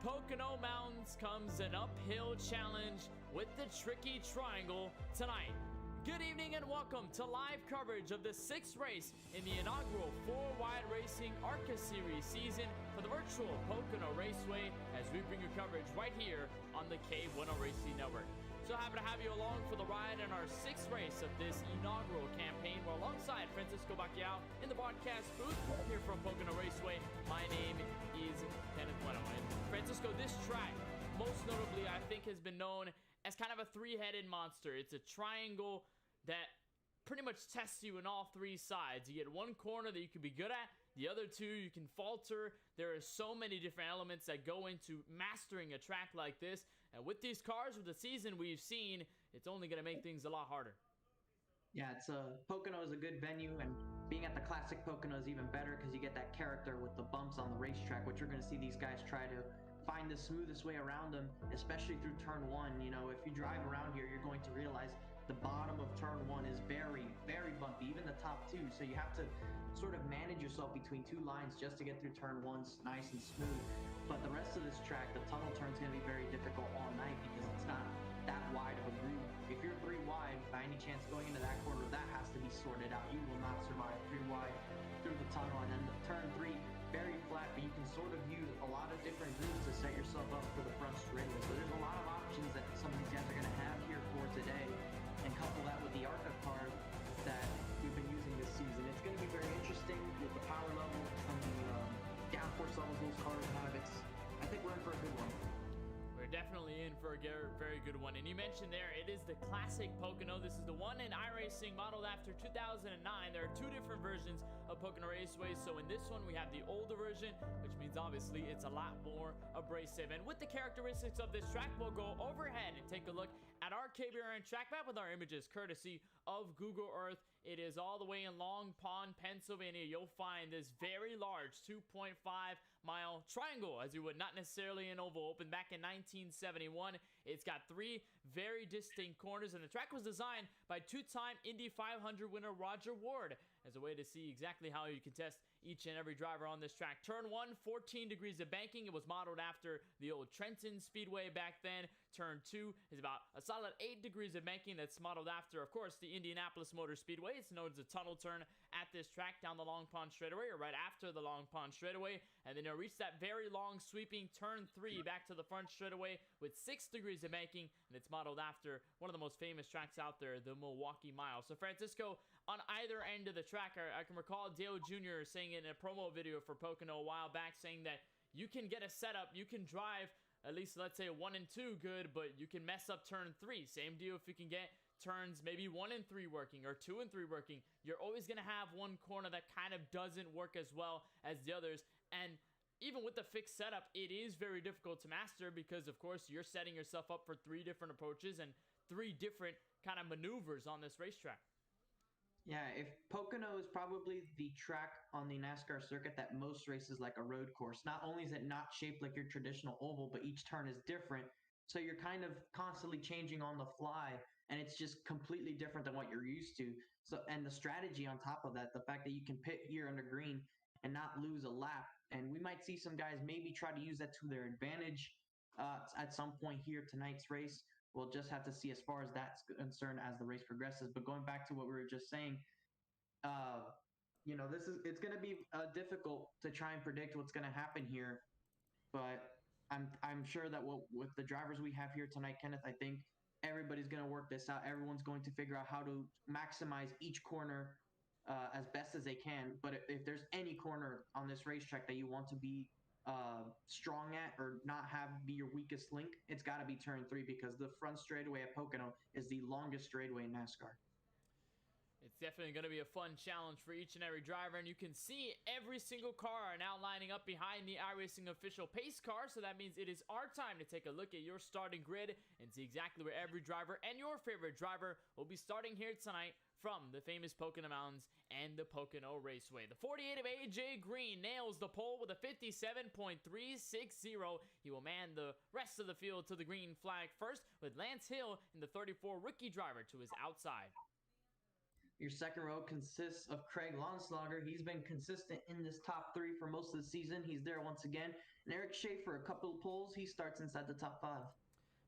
Pocono Mountains comes an uphill challenge with the tricky triangle tonight. Good evening and welcome to live coverage of the 6th race in the inaugural 4-Wide Racing ARCA Series season for the virtual Pocono Raceway as we bring you coverage right here on the KBueno Racing Network. So happy to have you along for the ride in our 6th race of this inaugural campaign. We're alongside Francisco Bacchiao in the broadcast booth here from Pocono Raceway. My name is Kenneth Bueno. And Francisco, this track, most notably, I think has been known as kind of a three-headed monster. It's a triangle that pretty much tests you in all three sides. You get one corner that you can be good at, the other two you can falter. There are so many different elements that go into mastering a track like this, and with these cars, with the season we've seen, it's only going to make things a lot harder. Yeah, Pocono is a good venue, and being at the classic Pocono is even better because you get that character with the bumps on the racetrack, which you're going to see these guys try to find the smoothest way around them, especially through turn one. You know, if you drive around here, you're going to realize the bottom of turn one is very, very bumpy, even the top two. So you have to sort of manage yourself between two lines just to get through turn one nice and smooth. But the rest of this track, the tunnel turn is going to be very difficult all night because it's not that wide of a groove. If you're 3 wide, by any chance going into that corner, that has to be sorted out. You will not survive 3 wide through the tunnel. And then the turn 3, very flat, but you can sort of use a lot of different grooves to set yourself up for the front straightaway. So there's a lot of options that some of these guys are going to have here for today. And couple that with the ARCA car that we've been using this season. It's going to be very interesting with the power level and the downforce levels those cars have. I think we're in for a good one. We're definitely in for a very good one. And you mentioned there, it is the classic Pocono. This is the one in iRacing modeled after 2009. There are 2 different versions of Pocono Raceway. So in this one, we have the older version, which means obviously it's a lot more abrasive. And with the characteristics of this track, we'll go overhead and take a look at our KBueno track map with our images courtesy of Google Earth. It is all the way in Long Pond, Pennsylvania. You'll find this very large 2.5-mile triangle, as you would not necessarily an oval, opened back in 1971. It's got 3 very distinct corners, and the track was designed by 2-time Indy 500 winner Roger Ward as a way to see exactly how you can test each and every driver on this track. Turn 1, 14 degrees of banking. It was modeled after the old Trenton Speedway back then. Turn 2 is about a solid 8 degrees of banking. That's modeled after, of course, the Indianapolis Motor Speedway. It's known as a tunnel turn at this track down the Long Pond Straightaway, or right after the Long Pond Straightaway. And then you'll reach that very long sweeping turn 3 back to the front straightaway with 6 degrees of banking. And it's modeled after one of the most famous tracks out there, the Milwaukee Mile. So Francisco, on either end of the track, I can recall Dale Jr. saying in a promo video for Pocono a while back, saying that you can get a setup, you can drive at least, let's say, 1 and 2 good, but you can mess up turn 3. Same deal if you can get turns maybe 1 and 3 working or 2 and 3 working. You're always going to have one corner that kind of doesn't work as well as the others. And even with the fixed setup, it is very difficult to master because, of course, you're setting yourself up for 3 different approaches and 3 different kind of maneuvers on this racetrack. Yeah, if Pocono is probably the track on the NASCAR circuit that most races like a road course. Not only is it not shaped like your traditional oval, but each turn is different. So you're kind of constantly changing on the fly, and it's just completely different than what you're used to. So, and the strategy on top of that, the fact that you can pit here under green and not lose a lap. And we might see some guys maybe try to use that to their advantage at some point here tonight's race. We'll just have to see as far as that's concerned as the race progresses. But going back to what we were just saying, you know, it's going to be difficult to try and predict what's going to happen here. But I'm sure that with the drivers we have here tonight, Kenneth, I think everybody's going to work this out. Everyone's going to figure out how to maximize each corner as best as they can. But if there's any corner on this racetrack that you want to be strong at or not be your weakest link, it's got to be turn 3 because the front straightaway at Pocono is the longest straightaway in NASCAR. It's definitely going to be a fun challenge for each and every driver, and you can see every single car now lining up behind the iRacing official pace car, so that means it is our time to take a look at your starting grid and see exactly where every driver and your favorite driver will be starting here tonight from the famous Pocono Mountains and the Pocono Raceway. The 48 of AJ Green nails the pole with a 57.360. He will man the rest of the field to the green flag first, with Lance Hill in the 34 rookie driver to his outside. Your second row consists of Craig Lonslager. He's been consistent in this top 3 for most of the season. He's there once again. And Eric Schaefer, a couple of pulls, he starts inside the top 5.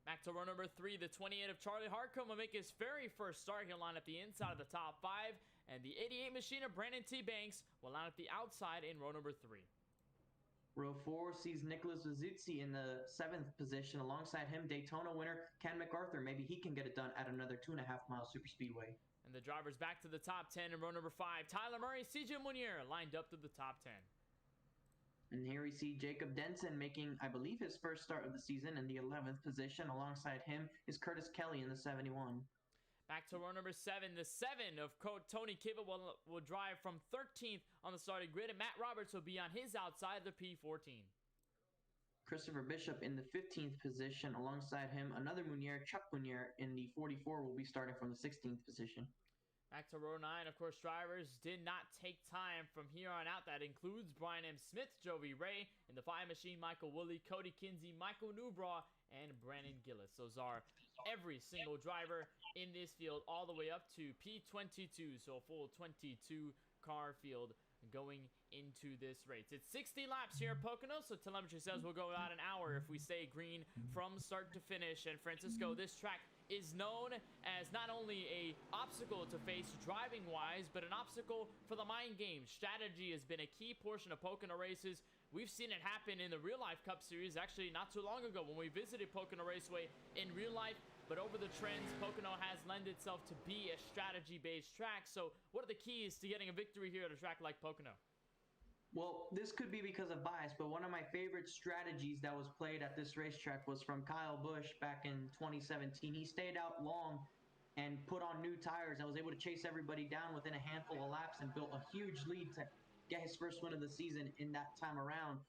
Back to row number 3, the 28 of Charlie Harcum will make his very first start. He'll line up the inside of the top 5. And the 88 machine of Brandon T. Banks will line up the outside in row number 3. Row 4 sees Nicholas Vizuzzi in the 7th position. Alongside him, Daytona winner Ken MacArthur. Maybe he can get it done at another 2.5-mile superspeedway. And the drivers back to the top 10 in row number 5. Tyler Murray, CJ Munier lined up to the top 10. And here we see Jacob Denson making, I believe, his first start of the season in the 11th position. Alongside him is Curtis Kelly in the 71. Back to row number 7. The 7 of Tony Kiva will drive from 13th on the starting grid, and Matt Roberts will be on his outside, the P14. Christopher Bishop in the 15th position. Alongside him, another Munier, Chuck Munier, in the 44 will be starting from the 16th position. Back to row 9, of course, drivers did not take time from here on out. That includes Brian M. Smith, Jovi Ray, in the 5 machine, Michael Woolley, Cody Kinsey, Michael Newbraw, and Brandon Gillis. Those are every single driver in this field all the way up to P22, so a full 22 car field going into this race. It's 60 laps here at Pocono, so telemetry says we'll go about an hour if we stay green from start to finish. And Francisco, this track is known as not only a obstacle to face driving wise, but an obstacle for the mind game. Strategy has been a key portion of Pocono races. We've seen it happen in the Real Life Cup Series actually not too long ago when we visited Pocono Raceway in real life. But over the trends, Pocono has lent itself to be a strategy-based track. So what are the keys to getting a victory here at a track like Pocono? Well, this could be because of bias, but one of my favorite strategies that was played at this racetrack was from Kyle Busch back in 2017. He stayed out long and put on new tires and was able to chase everybody down within a handful of laps and built a huge lead to get his first win of the season in that time around.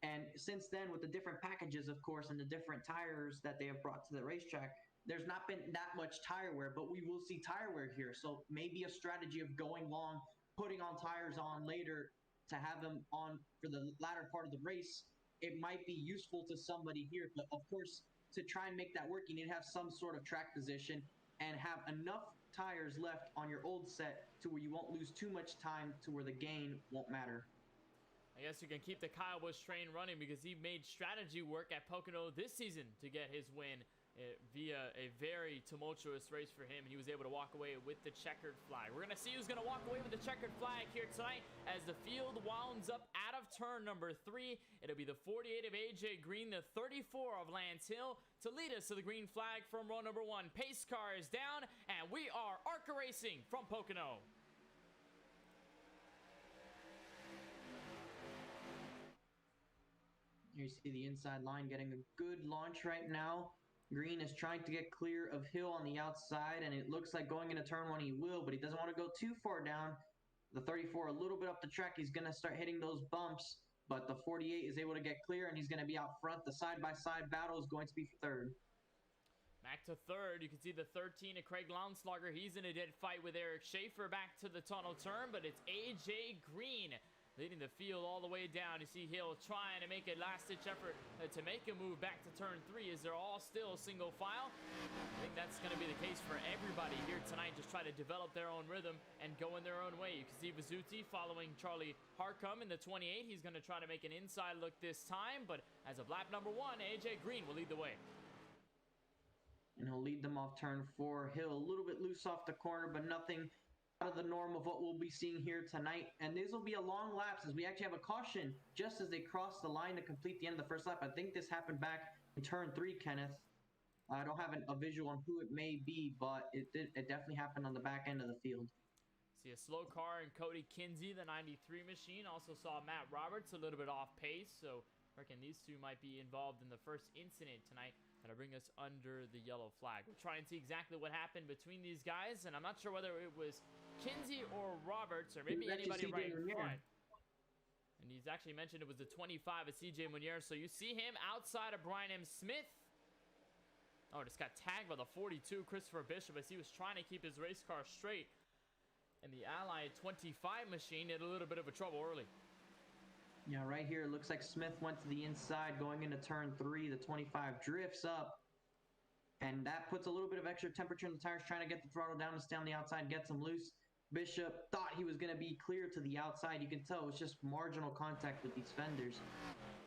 And since then, with the different packages, of course, and the different tires that they have brought to the racetrack, there's not been that much tire wear, but we will see tire wear here. So maybe a strategy of going long, putting on tires on later to have them on for the latter part of the race, it might be useful to somebody here. But of course, to try and make that work, you need to have some sort of track position and have enough tires left on your old set to where you won't lose too much time to where the gain won't matter. I guess you can keep the Kyle Busch train running because he made strategy work at Pocono this season to get his win via a very tumultuous race for him. He was able to walk away with the checkered flag. We're going to see who's going to walk away with the checkered flag here tonight as the field wounds up out of turn number 3. It'll be the 48 of AJ Green, the 34 of Lance Hill to lead us to the green flag from row number 1. Pace car is down, and we are ARCA Racing from Pocono. You see the inside line getting a good launch right now. Green is trying to get clear of Hill on the outside, and it looks like going into turn 1 he will, but he doesn't want to go too far down. The 34 a little bit up the track, he's going to start hitting those bumps, but the 48 is able to get clear, and he's going to be out front. The side-by-side battle is going to be for 3rd. Back to 3rd, you can see the 13 of Craig Lonslager. He's in a dead fight with Eric Schaefer back to the tunnel turn, but it's AJ Green leading the field all the way down. You see Hill trying to make a last-ditch effort to make a move back to turn 3 as they're all still single file. I think that's going to be the case for everybody here tonight. Just try to develop their own rhythm and go in their own way. You can see Vizuzzi following Charlie Harcum in the 28. He's going to try to make an inside look this time, but as of lap number 1, AJ Green will lead the way. And he'll lead them off turn 4. Hill a little bit loose off the corner, but nothing out of the norm of what we'll be seeing here tonight. And these will be a long laps as we actually have a caution just as they cross the line to complete the end of the first lap. I think this happened back in turn 3, Kenneth. I don't have a visual on who it may be, but it definitely happened on the back end of the field. See a slow car and Cody Kinsey, the 93 machine. Also saw Matt Roberts a little bit off pace, so I reckon these two might be involved in the first incident tonight that'll bring us under the yellow flag. We'll try and see exactly what happened between these guys, and I'm not sure whether it was Kinsey or Roberts, or maybe anybody right in front. And he's actually mentioned it was the 25 of CJ Munier, so you see him outside of Brian M. Smith. Oh, just got tagged by the 42, Christopher Bishop, as he was trying to keep his race car straight. And the Allied 25 machine had a little bit of a trouble early. Yeah, right here, it looks like Smith went to the inside going into turn 3. The 25 drifts up, and that puts a little bit of extra temperature in the tires, trying to get the throttle down to stay on the outside, get them loose. Bishop thought he was going to be clear to the outside. You can tell it's just marginal contact with these fenders.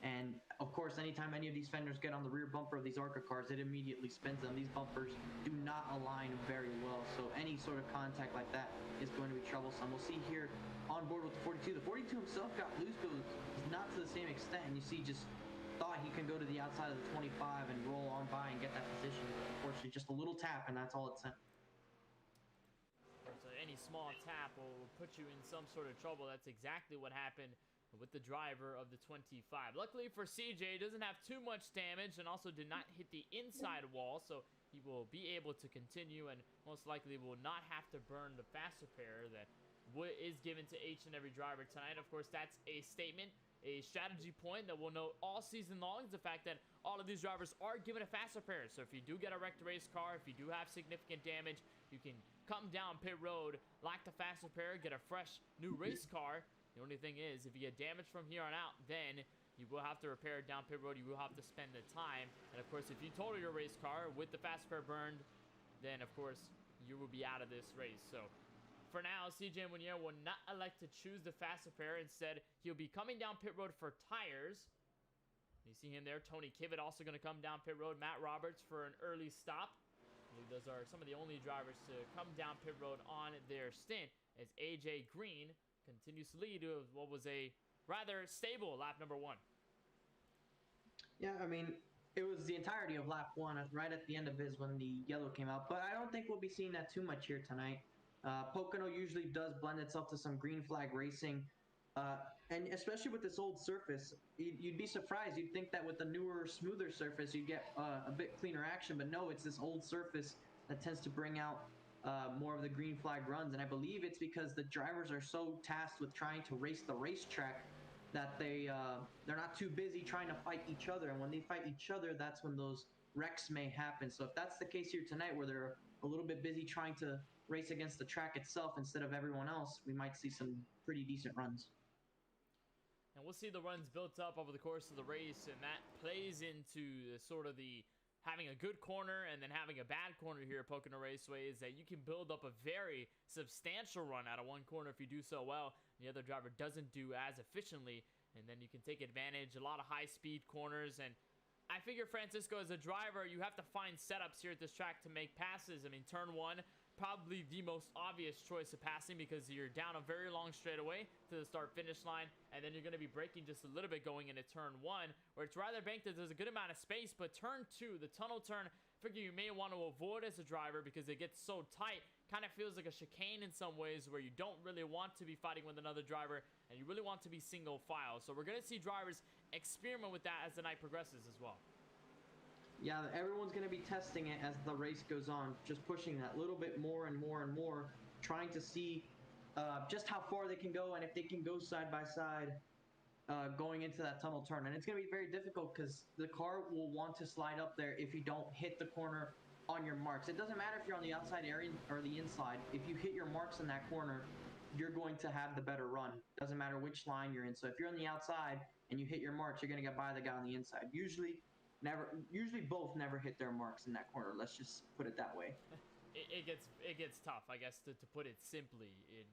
And of course, anytime any of these fenders get on the rear bumper of these ARCA cars, it immediately spins them. These bumpers do not align very well, so any sort of contact like that is going to be troublesome. We'll see here on board with the 42. The 42 himself got loose, but not to the same extent. And you see, just thought he can go to the outside of the 25 and roll on by and get that position. But unfortunately, just a little tap, and that's all it sent. So any small tap will put you in some sort of trouble. That's exactly what happened with the driver of the 25. Luckily for CJ, doesn't have too much damage and also did not hit the inside wall, so he will be able to continue and most likely will not have to burn the fast repair that is given to each and every driver tonight. Of course, that's a statement, a strategy point that we'll know all season long is the fact that all of these drivers are given a fast repair. So if you do get a wrecked race car, if you do have significant damage, you can come down pit road, lock the fast repair, get a fresh new race car. The only thing is, if you get damage from here on out, then you will have to repair it down pit road. You will have to spend the time. And of course, if you total your race car with the fast repair burned, then of course, you will be out of this race. So for now, CJ Munier will not elect to choose the fast repair. Instead, he'll be coming down pit road for tires. You see him there. Tony Kivet also going to come down pit road. Matt Roberts for an early stop. Those are some of the only drivers to come down pit road on their stint, as AJ Green continues to lead what was a rather stable lap number 1. Yeah, I mean, it was the entirety of lap 1, right at the end of his when the yellow came out. But I don't think we'll be seeing that too much here tonight. Pocono usually does blend itself to some green flag racing. And especially with this old surface, you'd be surprised. You'd think that with the newer, smoother surface, you'd get a bit cleaner action. But no, it's this old surface that tends to bring out more of the green flag runs. And I believe it's because the drivers are so tasked with trying to race the racetrack that they're not too busy trying to fight each other. And when they fight each other, that's when those wrecks may happen. So if that's the case here tonight, where they're a little bit busy trying to race against the track itself instead of everyone else, we might see some pretty decent runs. And we'll see the runs built up over the course of the race, and that plays into sort of the having a good corner and then having a bad corner here at Pocono Raceway, is that you can build up a very substantial run out of one corner if you do so well, and the other driver doesn't do as efficiently, and then you can take advantage. A lot of high-speed corners, and I figure, Francisco, as a driver, you have to find setups here at this track to make passes. I mean, turn 1, probably the most obvious choice of passing because you're down a very long straightaway to the start-finish line, and then you're going to be braking just a little bit going into turn 1, where it's rather banked that there's a good amount of space. But turn 2, the tunnel turn, figure you may want to avoid as a driver because it gets so tight. Kind of feels like a chicane in some ways, where you don't really want to be fighting with another driver and you really want to be single file. So we're going to see drivers experiment with that as the night progresses as well. Yeah, everyone's going to be testing it as the race goes on, just pushing that little bit more and more and more, trying to see just how far they can go and if they can go side by side going into that tunnel turn. And it's going to be very difficult because the car will want to slide up there if you don't hit the corner on your marks. It doesn't matter if you're on the outside area or the inside. If you hit your marks in that corner, you're going to have the better run. Doesn't matter which line you're in. So if you're on the outside and you hit your marks, you're going to get by the guy on the inside. Usually both never hit their marks in that corner. Let's just put it that way. It gets tough, I guess, to put it simply in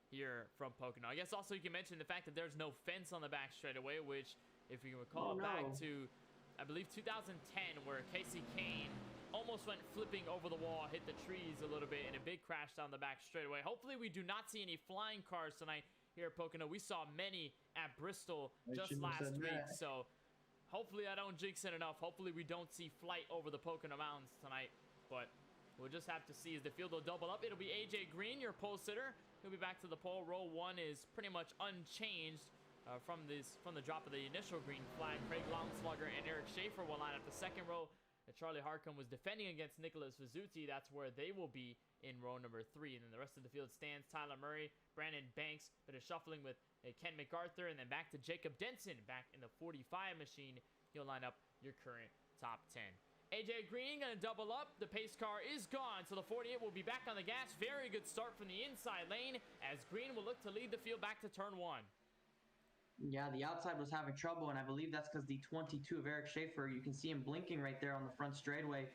here from Pocono. I guess also you can mention the fact that there's no fence on the back straightaway, which, if you recall back to, I believe, 2010, where Casey Kane almost went flipping over the wall, hit the trees a little bit in a big crash down the back straightaway. Hopefully we do not see any flying cars tonight here at Pocono. We saw many at Bristol just last week, so hopefully I don't jinx it enough. Hopefully we don't see flight over the Pocono Mountains tonight, but we'll just have to see as the field will double up. It'll be AJ Green, your pole sitter. He'll be back to the pole. Row 1 is pretty much unchanged from the drop of the initial green flag. Craig Longslugger and Eric Schaefer will line up the second row. Charlie Harcum was defending against Nicholas Vizzuti. That's where they will be in row number 3. And then the rest of the field stands Tyler Murray, Brandon Banks, but is shuffling with Ken MacArthur, and then back to Jacob Denson back in the 45 machine. He'll line up your current top 10. AJ Green going to double up. The pace car is gone, so the 48 will be back on the gas. Very good start from the inside lane as Green will look to lead the field back to turn 1. Yeah, the outside was having trouble, and I believe that's because the 22 of Eric Schaefer, you can see him blinking right there on the front straightaway.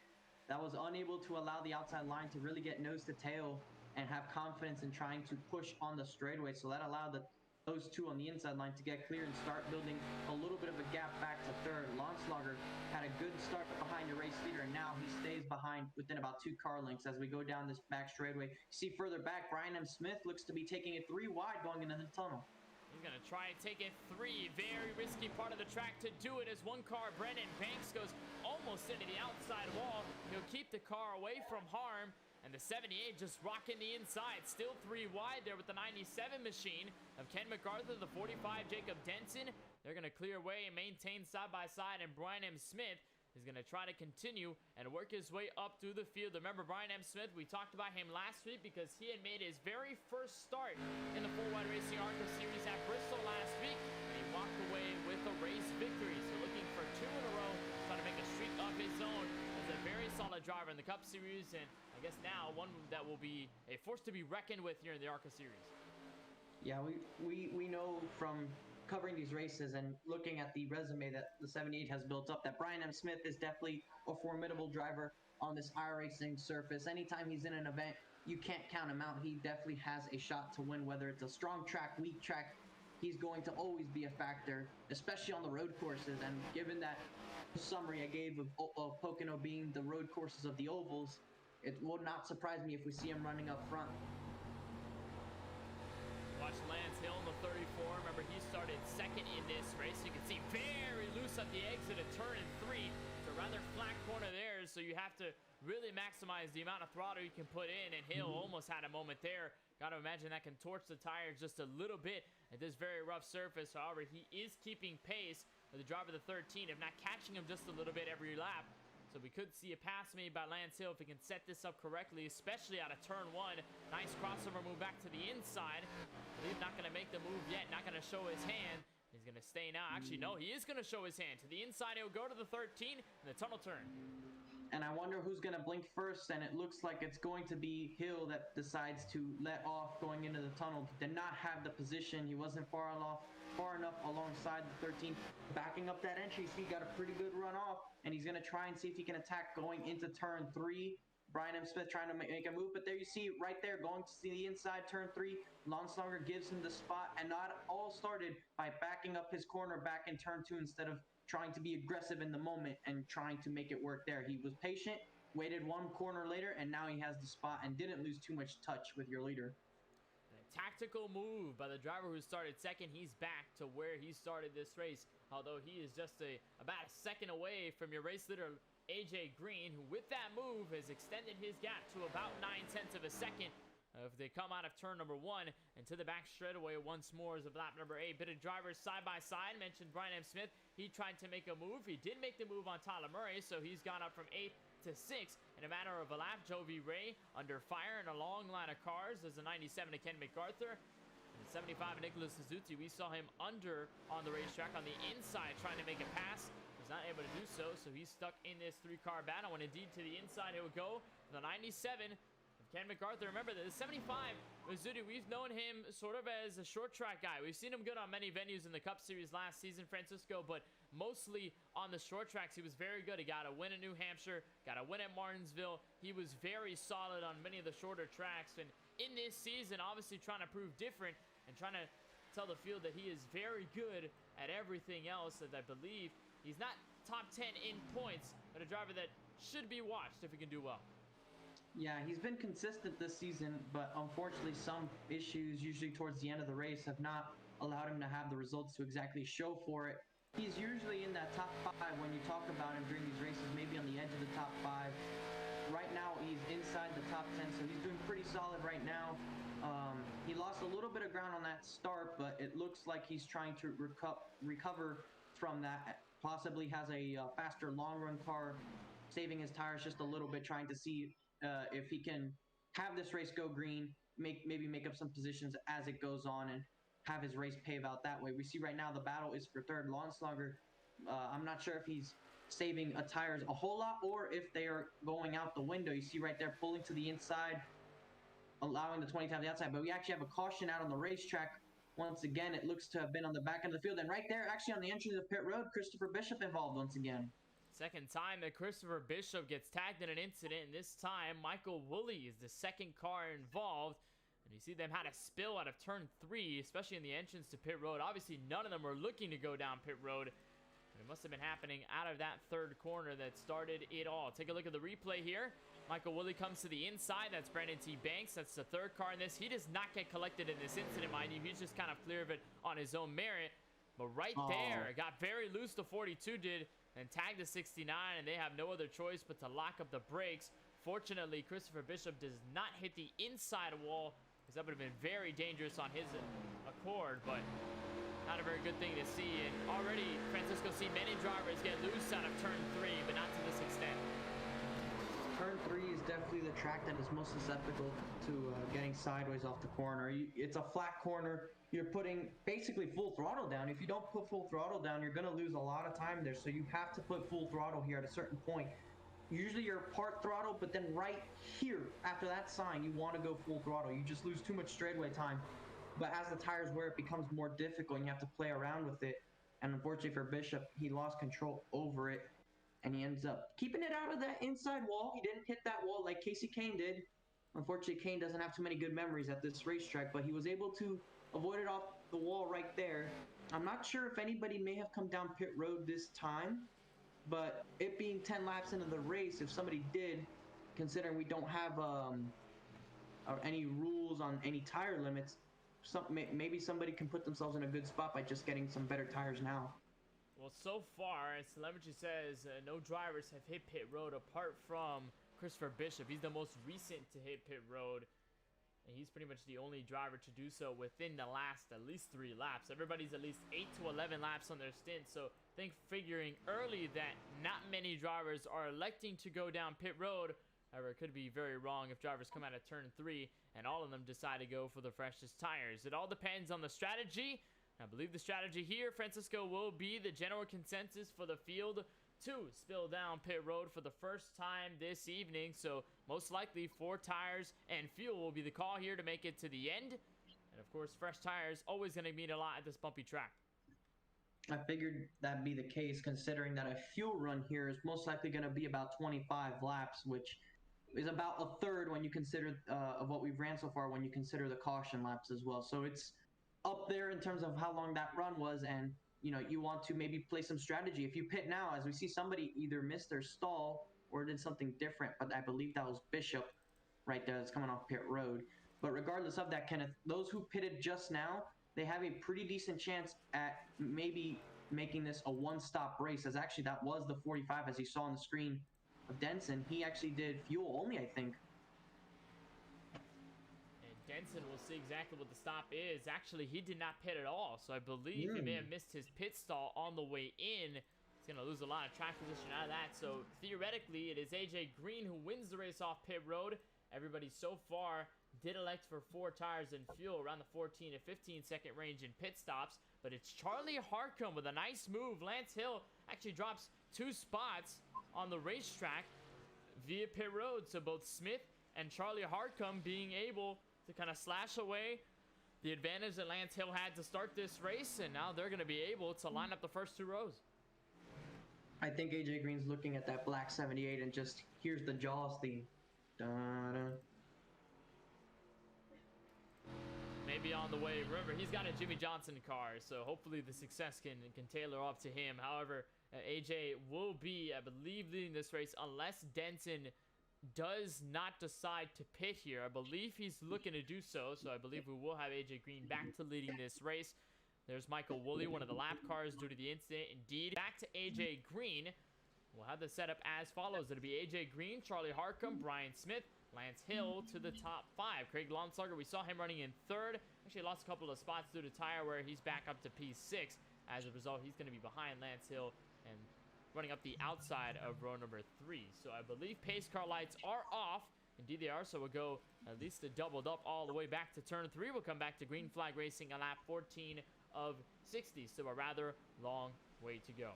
That was unable to allow the outside line to really get nose to tail and have confidence in trying to push on the straightaway. So that allowed those two on the inside line to get clear and start building a little bit of a gap back to third. Lonslauger had a good start behind the race leader, and now he stays behind within about 2 car lengths as we go down this back straightaway. See further back, Brian M. Smith looks to be taking it 3 wide going into the tunnel. He's going to try and take it 3. Very risky part of the track to do it as one car, Brennan Banks, goes almost into the outside wall. He'll keep the car away from harm. And the 78 just rocking the inside. Still 3 wide there with the 97 machine of Ken MacArthur, the 45 Jacob Denson. They're going to clear away and maintain side by side. And Brian M. Smith is going to try to continue and work his way up through the field. Remember, Brian M. Smith, we talked about him last week because he had made his very first start in the 4-Wide Racing ARCA Series at Bristol last week. And he walked away with a race victory. So looking for 2 in a row, trying to make a streak of his own. As a very solid driver in the Cup Series, and I guess now one that will be a force to be reckoned with here in the ARCA Series. Yeah, we know from covering these races and looking at the resume that the 78 has built up that Brian M. Smith is definitely a formidable driver on this iRacing surface. Anytime he's in an event, you can't count him out. He definitely has a shot to win, whether it's a strong track, weak track. He's going to always be a factor, especially on the road courses. And given that summary I gave of Pocono being the road courses of the ovals, it would not surprise me if we see him running up front. Watch Lance Hill in the 34. Remember, he started second in this race. You can see very loose at the exit of turn 3. It's a rather flat corner there, so you have to really maximize the amount of throttle you can put in, and Hill almost had a moment there. Got to imagine that can torch the tires just a little bit at this very rough surface. However, he is keeping pace with the driver of the 13, if not catching him just a little bit every lap. So we could see a pass made by Lance Hill if he can set this up correctly, especially out of turn 1. Nice crossover move back to the inside. I believe not going to make the move yet, not going to show his hand. He's going to stay now. Actually, no, he is going to show his hand. To the inside, he'll go to the 13 and the tunnel turn. And I wonder who's going to blink first, and it looks like it's going to be Hill that decides to let off going into the tunnel. Did not have the position. He wasn't far enough alongside the 13. Backing up that entry, so he got a pretty good run off, and he's going to try and see if he can attack going into turn 3. Brian M. Smith trying to make a move, but there you see right there, going to see the inside turn 3. Lonslauger gives him the spot, and not all started by backing up his corner back in turn 2 instead of trying to be aggressive in the moment and trying to make it work there. He was patient, waited 1 corner later, and now he has the spot and didn't lose too much touch with your leader. A tactical move by the driver who started second. He's back to where he started this race, although he is just about a second away from your race leader, AJ Green, who with that move has extended his gap to about 9/10 of a second. If they come out of turn number 1 and to the back straightaway once more as of lap number 8. Bit of drivers side by side. Mentioned Brian M. Smith. He tried to make a move. He did make the move on Tyler Murray, so he's gone up from 8th to 6th in a matter of a lap. Jovi Ray under fire in a long line of cars. There's a 97 to Ken MacArthur. And 75 Nicholas Suzuki. We saw him under on the racetrack on the inside trying to make a pass. He's not able to do so, so he's stuck in this 3-car battle. And indeed to the inside he'll go. The 97 Ken MacArthur. Remember, the 75 Mizuti, we've known him sort of as a short track guy. We've seen him good on many venues in the Cup Series last season, Francisco, but mostly on the short tracks, he was very good. He got a win in New Hampshire, got a win at Martinsville. He was very solid on many of the shorter tracks, and in this season, obviously trying to prove different and trying to tell the field that he is very good at everything else, as I believe he's not top 10 in points, but a driver that should be watched if he can do well. Yeah, he's been consistent this season, but unfortunately some issues usually towards the end of the race have not allowed him to have the results to exactly show for it. He's usually in that top 5 when you talk about him during these races, maybe on the edge of the top 5. Right now he's inside the top 10, so he's doing pretty solid right now. He lost a little bit of ground on that start, but it looks like he's trying to recover from that. Possibly has a faster long run car, saving his tires just a little bit, trying to see if he can have this race go green, maybe make up some positions as it goes on and have his race pave out that way. We see right now the battle is for third. Lonslauger, I'm not sure if he's saving tires a whole lot or if they are going out the window. You see right there pulling to the inside, allowing the 20 to the outside, but we actually have a caution out on the racetrack. Once again, it looks to have been on the back end of the field, and right there, actually on the entrance of pit road, Christopher Bishop involved once again. Second time that Christopher Bishop gets tagged in an incident, and this time Michael Woolley is the second car involved. And you see them had a spill out of turn 3, especially in the entrance to pit road. Obviously, none of them were looking to go down pit road. And it must have been happening out of that third corner that started it all. Take a look at the replay here. Michael Woolley comes to the inside. That's Brandon T. Banks. That's the third car in this. He does not get collected in this incident, mind you. He's just kind of clear of it on his own merit. But right there, got very loose, the 42 did, and tagged the 69, and they have no other choice but to lock up the brakes. Fortunately, Christopher Bishop does not hit the inside wall, because that would have been very dangerous on his accord, but not a very good thing to see. And already, Francisco, see many drivers get loose out of turn 3, but not to this extent. Turn 3 is definitely the track that is most susceptible to getting sideways off the corner. It's a flat corner. You're putting basically full throttle down. If you don't put full throttle down, you're going to lose a lot of time there. So you have to put full throttle here at a certain point. Usually you're part throttle, but then right here, after that sign, you want to go full throttle. You just lose too much straightaway time. But as the tires wear, it becomes more difficult, and you have to play around with it. And unfortunately for Bishop, he lost control over it, and he ends up keeping it out of that inside wall. He didn't hit that wall like Casey Kane did. Unfortunately, Kane doesn't have too many good memories at this racetrack, but he was able to avoid it off the wall right there. I'm not sure if anybody may have come down pit road this time, but it being 10 laps into the race, if somebody did, considering we don't have any rules on any tire limits, maybe somebody can put themselves in a good spot by just getting some better tires now. Well, so far, as telemetry says, no drivers have hit pit road apart from Christopher Bishop. He's the most recent to hit pit road, and he's pretty much the only driver to do so within the last at least 3 laps. Everybody's at least 8 to 11 laps on their stint, so I think figuring early that not many drivers are electing to go down pit road. However, it could be very wrong if drivers come out of turn 3 and all of them decide to go for the freshest tires. It all depends on the strategy. I believe the strategy here, Francisco, will be the general consensus for the field to spill down pit road for the first time this evening. So most likely 4 tires and fuel will be the call here to make it to the end. And of course, fresh tires always going to mean a lot at this bumpy track. I figured that'd be the case, considering that a fuel run here is most likely going to be about 25 laps, which is about a third when you consider of what we've ran so far when you consider the caution laps as well. So it's up there in terms of how long that run was, and you want to maybe play some strategy. If you pit now, as we see somebody either missed their stall or did something different, but I believe that was Bishop right there that's coming off pit road. But regardless of that, Kenneth, those who pitted just now, they have a pretty decent chance at maybe making this a one-stop race, as actually that was the 45, as you saw on the screen of Denson. He actually did fuel only, I think. Denson will see exactly what the stop is. Actually, he did not pit at all, so I believe he may have missed his pit stall on the way in. He's going to lose a lot of track position out of that. So theoretically, it is AJ Green who wins the race off pit road. Everybody so far did elect for 4 tires and fuel around the 14 to 15 second range in pit stops, but it's Charlie Harcum with a nice move. Lance Hill actually drops 2 spots on the racetrack via pit road, so both Smith and Charlie Harcum being able to kind of slash away the advantage that Lance Hill had to start this race, and now they're going to be able to line up the first 2 rows. I think AJ Green's looking at that black 78 and just hears the Jaws theme. Da-da. Maybe on the way. Remember, he's got a Jimmy Johnson car, so hopefully the success can tailor off to him. However, AJ will be, I believe, leading this race unless Denson does not decide to pit here. I believe he's looking to do so, so I believe we will have AJ Green back to leading this race. There's Michael Woolley, one of the lap cars due to the incident. Indeed, back to AJ Green. We'll have the setup as follows. It'll be AJ Green, Charlie Harcum, Brian Smith, Lance Hill to the top 5. Craig Lonsberger, we saw him running in 3rd. Actually lost a couple of spots due to tire wear. He's back up to P6. As a result, he's going to be behind Lance Hill and running up the outside of row number 3. So I believe pace car lights are off. Indeed they are, so we'll go at least doubled up all the way back to turn 3. We'll come back to Green Flag Racing on lap 14 of 60. So a rather long way to go.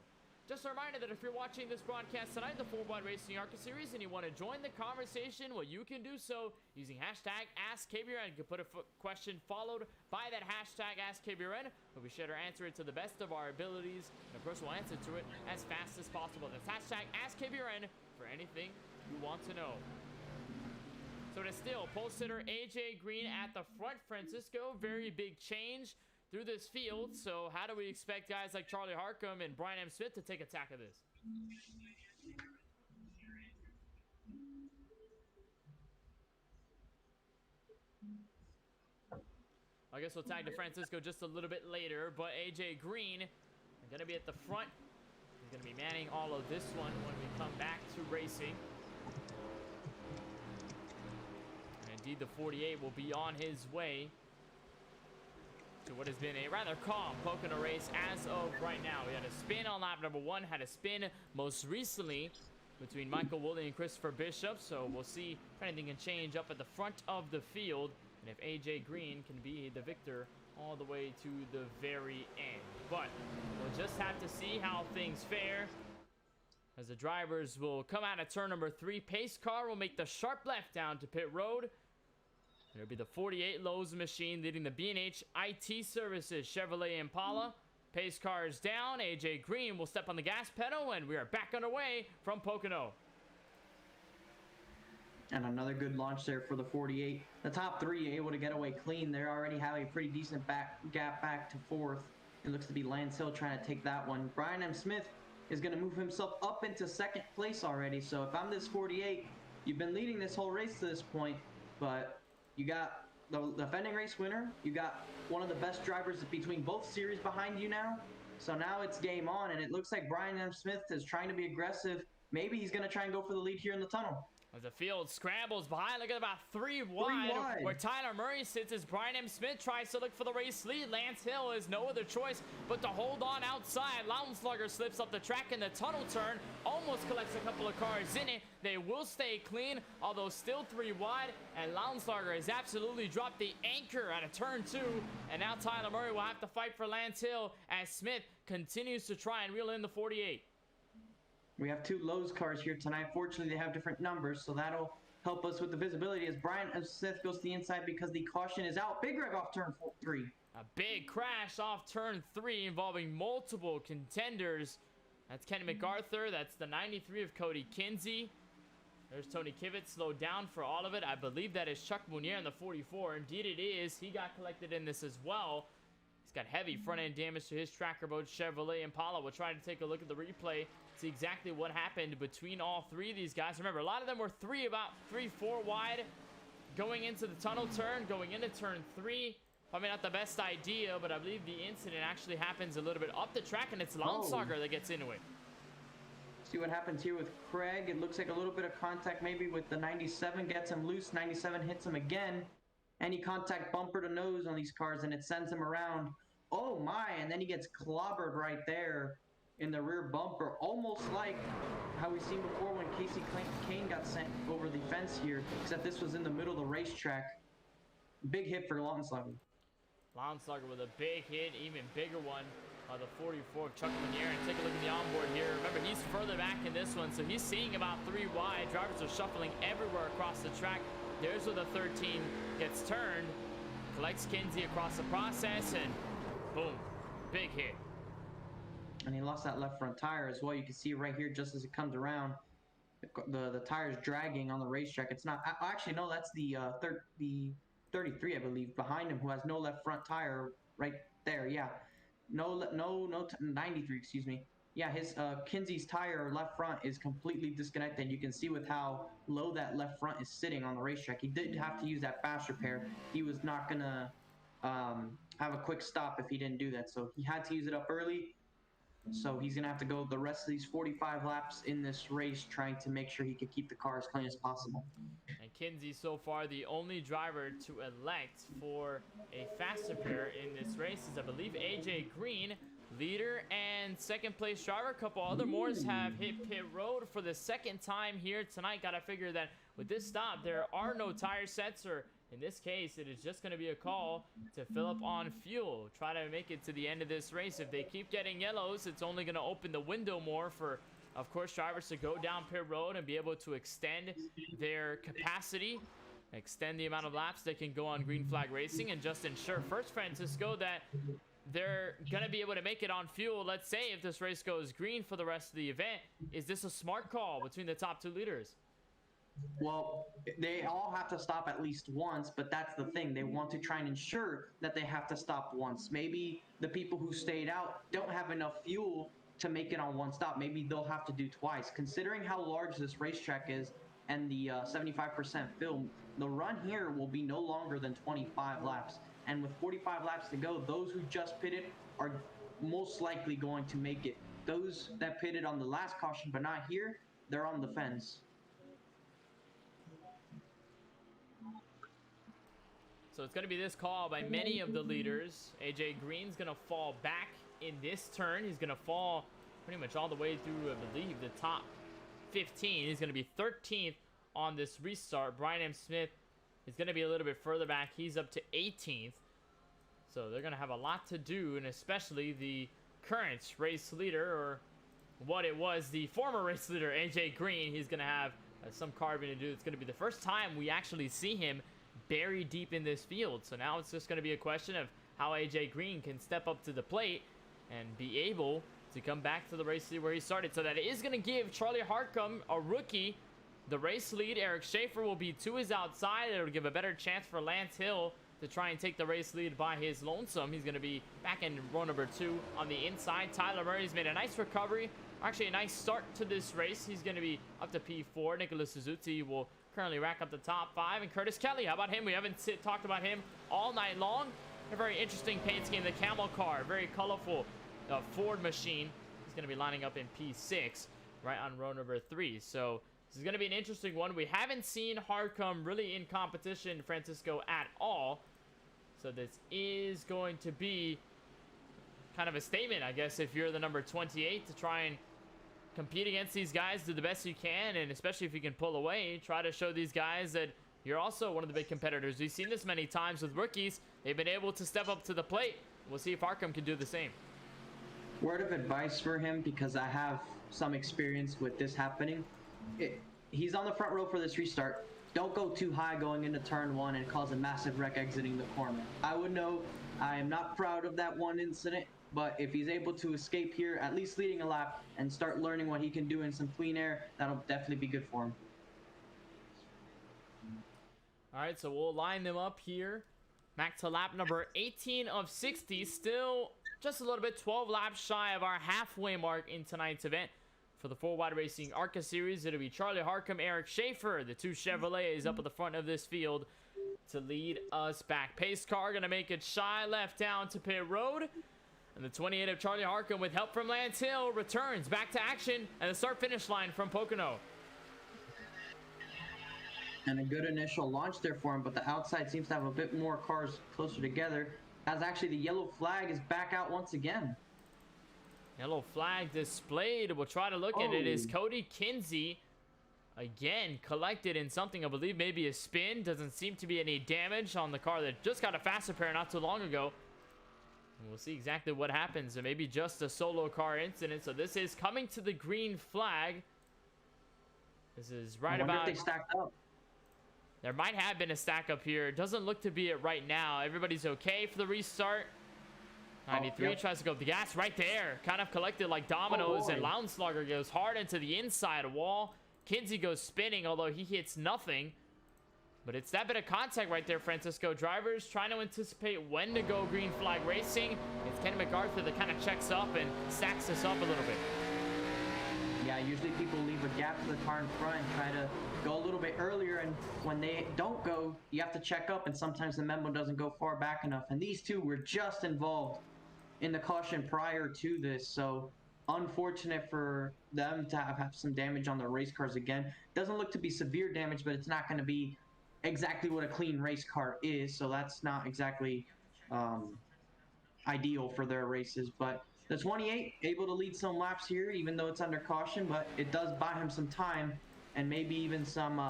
Just a reminder that if you're watching this broadcast tonight, the 4-Wide Racing ARCA series, and you want to join the conversation, well, you can do so using hashtag AskKBueno. You can put a question followed by that hashtag AskKBueno, but we sure to answer it to the best of our abilities, and of course, we'll answer to it as fast as possible. That's hashtag AskKBueno for anything you want to know. So it is still pole sitter AJ Green at the front. Francisco, very big change through this field. So how do we expect guys like Charlie Harcum and Brian M. Smith to take attack of this? I guess we'll tag to Francisco just a little bit later, but AJ Green going to be at the front. He's going to be manning all of this one when we come back to racing. And indeed, the 48 will be on his way to what has been a rather calm Pocono race as of right now. We had a spin on lap number 1, had a spin most recently between Michael Woolley and Christopher Bishop, so we'll see if anything can change up at the front of the field, and if AJ Green can be the victor all the way to the very end. But we'll just have to see how things fare as the drivers will come out of turn number 3. Pace car will make the sharp left down to pit road. It'll be the 48 Lowe's machine leading the B&H IT Services Chevrolet Impala. Pace car is down. AJ Green will step on the gas pedal, and we are back underway from Pocono. And another good launch there for the 48. The top 3 able to get away clean. They already have a pretty decent gap back to 4th. It looks to be Lance Hill trying to take that one. Brian M. Smith is going to move himself up into 2nd place already. So if I'm this 48, you've been leading this whole race to this point, but you got the defending race winner. You got one of the best drivers between both series behind you now. So now it's game on, and it looks like Brian M. Smith is trying to be aggressive. Maybe he's going to try and go for the lead here in the tunnel. As the field scrambles behind, look at about 3 wide, where Tyler Murray sits as Brian M. Smith tries to look for the race lead. Lance Hill has no other choice but to hold on outside. Lownslugger slips up the track in the tunnel turn, almost collects a couple of cars in it. They will stay clean, although still 3 wide, and Lownslugger has absolutely dropped the anchor out of turn 2, and now Tyler Murray will have to fight for Lance Hill as Smith continues to try and reel in the 48. We have 2 Lowe's cars here tonight. Fortunately, they have different numbers, so that'll help us with the visibility as Brian Smith goes to the inside because the caution is out. Big rev off turn 3. A big crash off turn 3 involving multiple contenders. That's Kenny MacArthur. That's the 93 of Cody Kinsey. There's Tony Kivett slowed down for all of it. I believe that is Chuck Mounier in the 44. Indeed it is. He got collected in this as well. He's got heavy front-end damage to his tracker boat Chevrolet Impala. We'll try to take a look at the replay, see exactly what happened between all 3 of these guys. Remember, a lot of them were about 3-4 wide going into the tunnel turn, going into turn 3. Probably not the best idea, but I believe the incident actually happens a little bit up the track, and it's Lownslugger that gets into it. See what happens here with Craig. It looks like a little bit of contact maybe with the 97, gets him loose. 97 hits him again. Any contact bumper to nose on these cars, and it sends him around. Oh my, and then he gets clobbered right there in the rear bumper, almost like how we've seen before when Casey Kane got sent over the fence here, except this was in the middle of the racetrack. Big hit for Lownslugger. Lownslugger with a big hit, even bigger one. The 44 of Chuck Mounier. And take a look at the onboard here. Remember, he's further back in this one, so he's seeing about 3 wide. Drivers are shuffling everywhere across the track. There's where the 13 gets turned. Collects Kinsey across the process, and boom, big hit. And he lost that left front tire as well. You can see right here, just as it comes around, the tire's dragging on the racetrack. It's not, actually, no, that's the 33, I believe, behind him, who has no left front tire right there. Yeah. No, 93, excuse me. Yeah, his Kinsey's tire left front is completely disconnected. You can see with how low that left front is sitting on the racetrack. He did have to use that fast repair. He was not gonna have a quick stop if he didn't do that. So he had to use it up early. So he's gonna have to go the rest of these 45 laps in this race trying to make sure he could keep the car as clean as possible. And Kinsey so far the only driver to elect for a fast repair in this race is, I believe, AJ Green, leader and 2nd place driver. A couple other mores have hit pit road for the 2nd time here tonight. Gotta figure that with this stop there are no tire sets or In this case, it is just going to be a call to fill up on fuel. Try to make it to the end of this race. If they keep getting yellows, it's only going to open the window more for, of course, drivers to go down pit road and be able to extend their capacity, extend the amount of laps they can go on green flag racing, and just ensure first, Francisco, that they're going to be able to make it on fuel. Let's say if this race goes green for the rest of the event, is this a smart call between the top 2 leaders? Well, they all have to stop at least once, but that's the thing. They want to try and ensure that they have to stop once. Maybe the people who stayed out don't have enough fuel to make it on one stop. Maybe they'll have to do twice. Considering how large this racetrack is and the 75% fill, the run here will be no longer than 25 laps. And with 45 laps to go, those who just pitted are most likely going to make it. Those that pitted on the last caution but not here, they're on the fence. So it's going to be this call by many of the leaders. AJ Green's going to fall back in this turn. He's going to fall pretty much all the way through, I believe, the top 15. He's going to be 13th on this restart. Brian M. Smith is going to be a little bit further back. He's up to 18th. So they're going to have a lot to do, and especially the current race leader, or what it was, the former race leader, AJ Green. He's going to have some carving to do. It's going to be the first time we actually see him buried deep in this field. So now it's just going to be a question of how AJ Green can step up to the plate and be able to come back to the race lead where he started. So that is going to give Charlie Harcum, a rookie, the race lead. Eric Schaefer will be to his outside. It'll give a better chance for Lance Hill to try and take the race lead by his lonesome. He's going to be back in row number 2 on the inside. Tyler Murray's made a nice recovery, actually a nice start to this race. He's going to be up to P4. Nicholas Suzuki will currently rack up the top 5. And Curtis Kelly, how about him? We haven't talked about him all night long. A very interesting paint scheme. The camel car, very colorful Ford machine. He's going to be lining up in P6 right on row number 3. So this is going to be an interesting one. We haven't seen Harcum really in competition, Francisco, at all. So this is going to be kind of a statement, I guess, if you're the number 28, to try and compete against these guys, do the best you can, and especially if you can pull away, try to show these guys that you're also one of the big competitors. We've seen this many times with rookies. They've been able to step up to the plate. We'll see if Harcum can do the same. Word of advice for him, because I have some experience with this happening. He's on the front row for this restart. Don't go too high going into turn 1 and cause a massive wreck exiting the corner. I would know. I am not proud of that one incident, but if he's able to escape here, at least leading a lap, and start learning what he can do in some clean air, that'll definitely be good for him. All right, so we'll line them up here. Back to lap number 18 of 60. Still just a little bit, 12 laps shy of our halfway mark in tonight's event. For the 4Wide Racing ARCA Series, it'll be Charlie Harcum, Eric Schaefer, the 2 Chevrolets up at the front of this field to lead us back. Pace car going to make it shy left down to pit road. And the 28 of Charlie Harcum, with help from Lance Hill, returns back to action and the start-finish line from Pocono. And a good initial launch there for him, but the outside seems to have a bit more cars closer together, as actually the yellow flag is back out once again. Yellow flag displayed. We'll try to look at it. Is Cody Kinsey again collected in something, I believe maybe a spin. Doesn't seem to be any damage on the car that just got a fast repair not too long ago. And we'll see exactly what happens. It may be just a solo car incident. So this is coming to the green flag. This is right about... if they stacked up. There might have been a stack up here. It doesn't look to be it right now. Everybody's okay for the restart. 93 tries to go up the gas right there. Kind of collected like dominoes, and Lounslogger goes hard into the inside wall. Kinsey goes spinning, although he hits nothing. But it's that bit of contact right there, Francisco. Drivers trying to anticipate when to go green flag racing. It's Ken MacArthur that kind of checks up and stacks this up a little bit. Yeah, usually people leave a gap for the car in front and try to go a little bit earlier, and when they don't go, you have to check up, and sometimes the memo doesn't go far back enough. And these two were just involved in the caution prior to this, so unfortunate for them to have some damage on their race cars again. Doesn't look to be severe damage, but it's not going to be exactly what a clean race car is, so that's not exactly ideal for their races. But the 28 able to lead some laps here, even though it's under caution, but it does buy him some time and maybe even some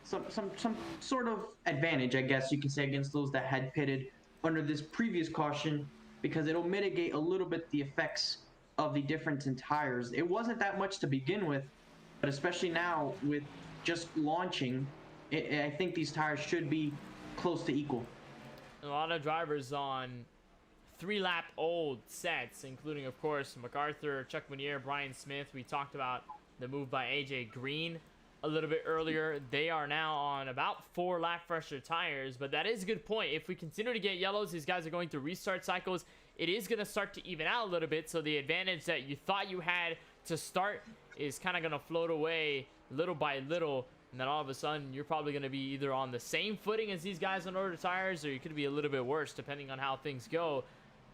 some sort of advantage, I guess you can say, against those that had pitted under this previous caution, because it'll mitigate a little bit the effects of the difference in tires. It wasn't that much to begin with, but especially now with just launching, I think these tires should be close to equal. A lot of drivers on 3-lap old sets, including, of course, MacArthur, Chuck Monier, Brian Smith. We talked about the move by AJ Green a little bit earlier. They are now on about 4-lap fresher tires, but that is a good point. If we continue to get yellows, these guys are going through restart cycles. It is going to start to even out a little bit, so the advantage that you thought you had to start is kind of going to float away little by little, and then all of a sudden you're probably going to be either on the same footing as these guys on older tires, or you could be a little bit worse depending on how things go.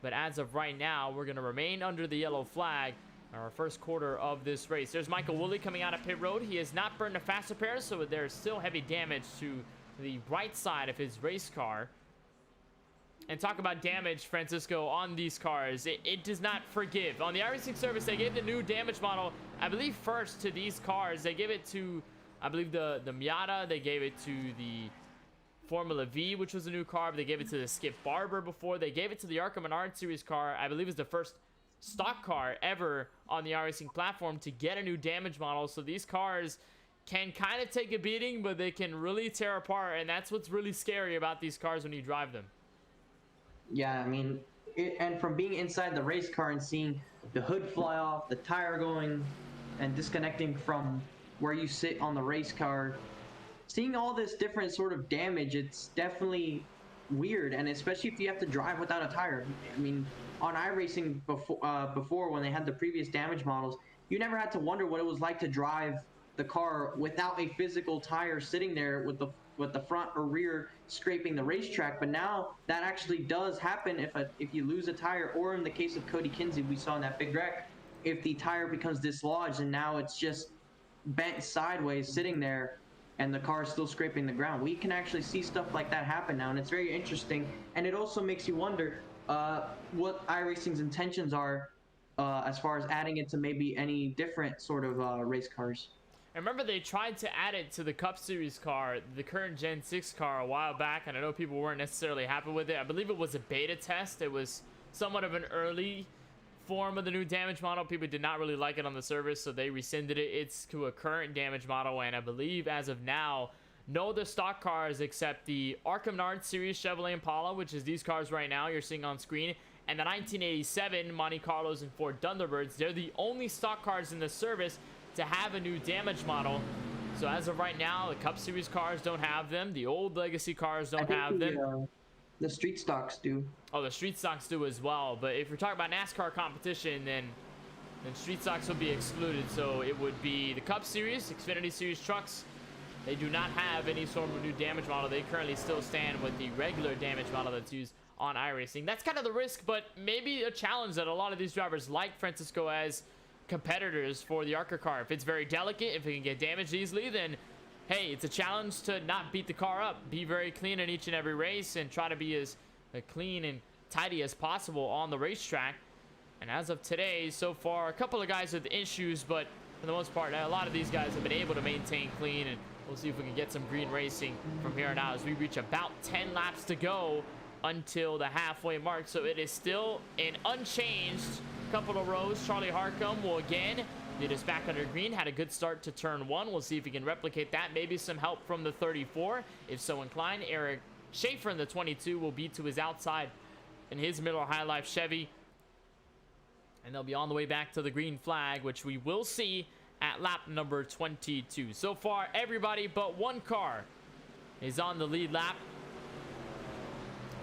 But as of right now, we're going to remain under the yellow flag in our first quarter of this race. There's Michael Woolley coming out of pit road. He has not burned a fast repair, so there's still heavy damage to the right side of his race car. And talk about damage, Francisco, on these cars. It does not forgive. On the iRacing service, they gave the new damage model, I believe, first to these cars. They gave it to, I believe, the Miata. They gave it to the Formula V, which was a new car. But they gave it to the Skip Barber before. They gave it to the ARCA Menard Series car. I believe is the first stock car ever on the iRacing platform to get a new damage model. So these cars can kind of take a beating, but they can really tear apart. And that's what's really scary about these cars when you drive them. Yeah, I mean, and from being inside the race car and seeing the hood fly off, the tire going and disconnecting from where you sit on the race car, seeing all this different sort of damage, it's definitely weird. And especially if you have to drive without a tire. I mean, on iRacing before when they had the previous damage models, you never had to wonder what it was like to drive the car without a physical tire sitting there with the front or rear scraping the racetrack. But now that actually does happen if you lose a tire, or in the case of Cody Kinsey, we saw in that big wreck, if the tire becomes dislodged and now it's just bent sideways sitting there and the car is still scraping the ground. We can actually see stuff like that happen now, and it's very interesting. And it also makes you wonder what iRacing's intentions are as far as adding it to maybe any different sort of race cars. I remember they tried to add it to the Cup Series car, the current Gen 6 car, a while back, and I know people weren't necessarily happy with it. I believe it was a beta test. It was somewhat of an early form of the new damage model. People did not really like it on the service, so they rescinded it. It's to a current damage model, and I believe as of now, no other stock cars except the ARCA Menard Series Chevrolet Impala, which is these cars right now you're seeing on screen, and the 1987 Monte Carlos and Ford Thunderbirds. They're the only stock cars in the service to have a new damage model. So as of right now, the Cup Series cars don't have them. The old legacy cars don't have them. The street stocks do. Oh, the street stocks do as well. But if you're talking about NASCAR competition, then street stocks would be excluded. So it would be the Cup Series, Xfinity Series trucks. They do not have any sort of new damage model. They currently still stand with the regular damage model that's used on iRacing. That's kind of the risk, but maybe a challenge that a lot of these drivers like Francisco as competitors for the ARCA car. If it's very delicate, if it can get damaged easily, then hey, it's a challenge to not beat the car up. Be very clean in each and every race and try to be as clean and tidy as possible on the racetrack. And as of today, so far, a couple of guys with issues, but for the most part, a lot of these guys have been able to maintain clean, and we'll see if we can get some green racing from here on out as we reach about 10 laps to go until the halfway mark. So it is still an unchanged couple of rows. Charlie Harcum will again lead us back under green. Had a good start to turn one. We'll see if he can replicate that. Maybe some help from the 34 if so inclined. Eric Schaefer in the 22 will be to his outside in his Miller High Life Chevy, and they'll be on the way back to the green flag, which we will see at lap number 22. So far, everybody but one car is on the lead lap.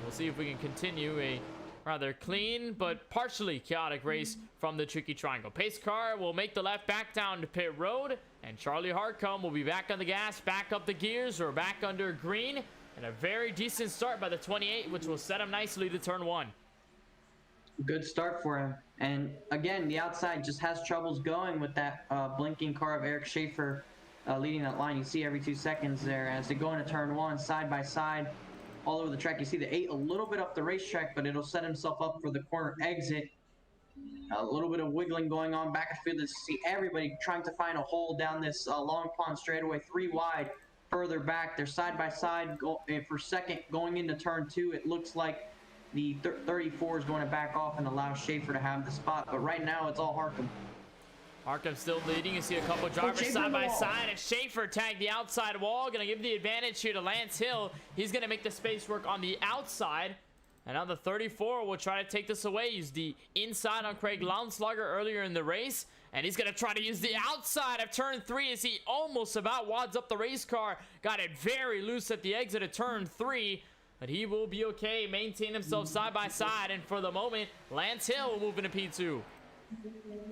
We'll see if we can continue a rather clean but partially chaotic race from the Tricky Triangle. Pace car will make the left back down to pit road, and Charlie Harcum will be back on the gas, back up the gears, or back under green, and a very decent start by the 28, which will set him nicely to turn one. Good start for him. And again, the outside just has troubles going with that blinking car of Eric Schaefer leading that line. You see every 2 seconds there as they go into turn one, side by side all over the track. You see the 8 a little bit up the racetrack, but it'll set himself up for the corner exit. A little bit of wiggling going on back and forth. You see everybody trying to find a hole down this Long Pond straightaway, 3 wide further back. They're side by side for second going into turn 2. It looks like the 34 is going to back off and allow Schaefer to have the spot. But right now, it's all Harcum. Harcum still leading. You see a couple drivers side by side, and Schaefer tagged the outside wall. Going to give the advantage here to Lance Hill. He's going to make the space work on the outside. And now the 34 will try to take this away. Use the inside on Craig Launslager earlier in the race. And he's going to try to use the outside of turn 3 as he almost about wads up the race car. Got it very loose at the exit of turn 3. But he will be okay. Maintain himself side by side. And for the moment, Lance Hill will move into P2.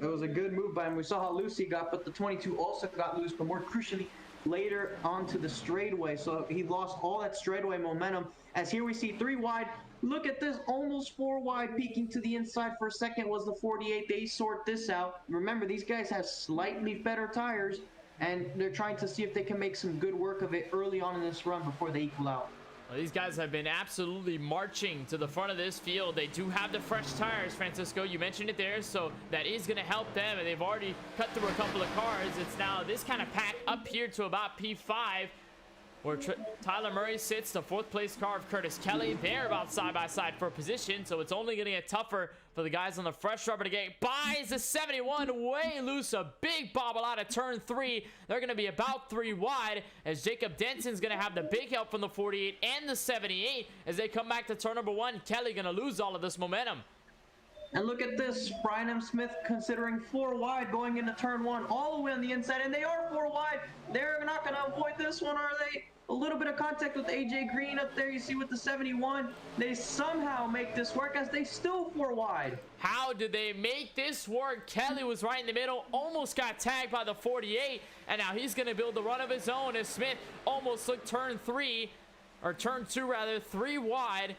It was a good move by him. We saw how loose he got, but the 22 also got loose. But more crucially, later onto the straightaway. So he lost all that straightaway momentum. As here we see 3 wide. Look at this, almost 4 wide, peeking to the inside for a second was the 48. They sort this out. Remember, these guys have slightly better tires, and they're trying to see if they can make some good work of it early on in this run before they equal out. Well, these guys have been absolutely marching to the front of this field. They do have the fresh tires, Francisco. You mentioned it there, so that is going to help them, and they've already cut through a couple of cars. It's now this kind of pack up here to about P5, where Tyler Murray sits, the 4th place car of Curtis Kelly. They're about side by side for position, so it's only going to get tougher for the guys on the fresh rubber to get by. As the 71 way loose, a big bobble out of turn 3. They're going to be about 3 wide as Jacob Denson's going to have the big help from the 48 and the 78 as they come back to turn number 1. Kelly going to lose all of this momentum. And look at this, Brian M. Smith considering 4 wide going into turn 1 all the way on the inside, and they are 4 wide. They're not going to avoid this one, are they? A little bit of contact with AJ Green up there, you see with the 71. They somehow make this work as they still 4 wide. How did they make this work? Kelly was right in the middle, almost got tagged by the 48, and now he's going to build the run of his own as Smith almost looked turn 2 rather, 3 wide.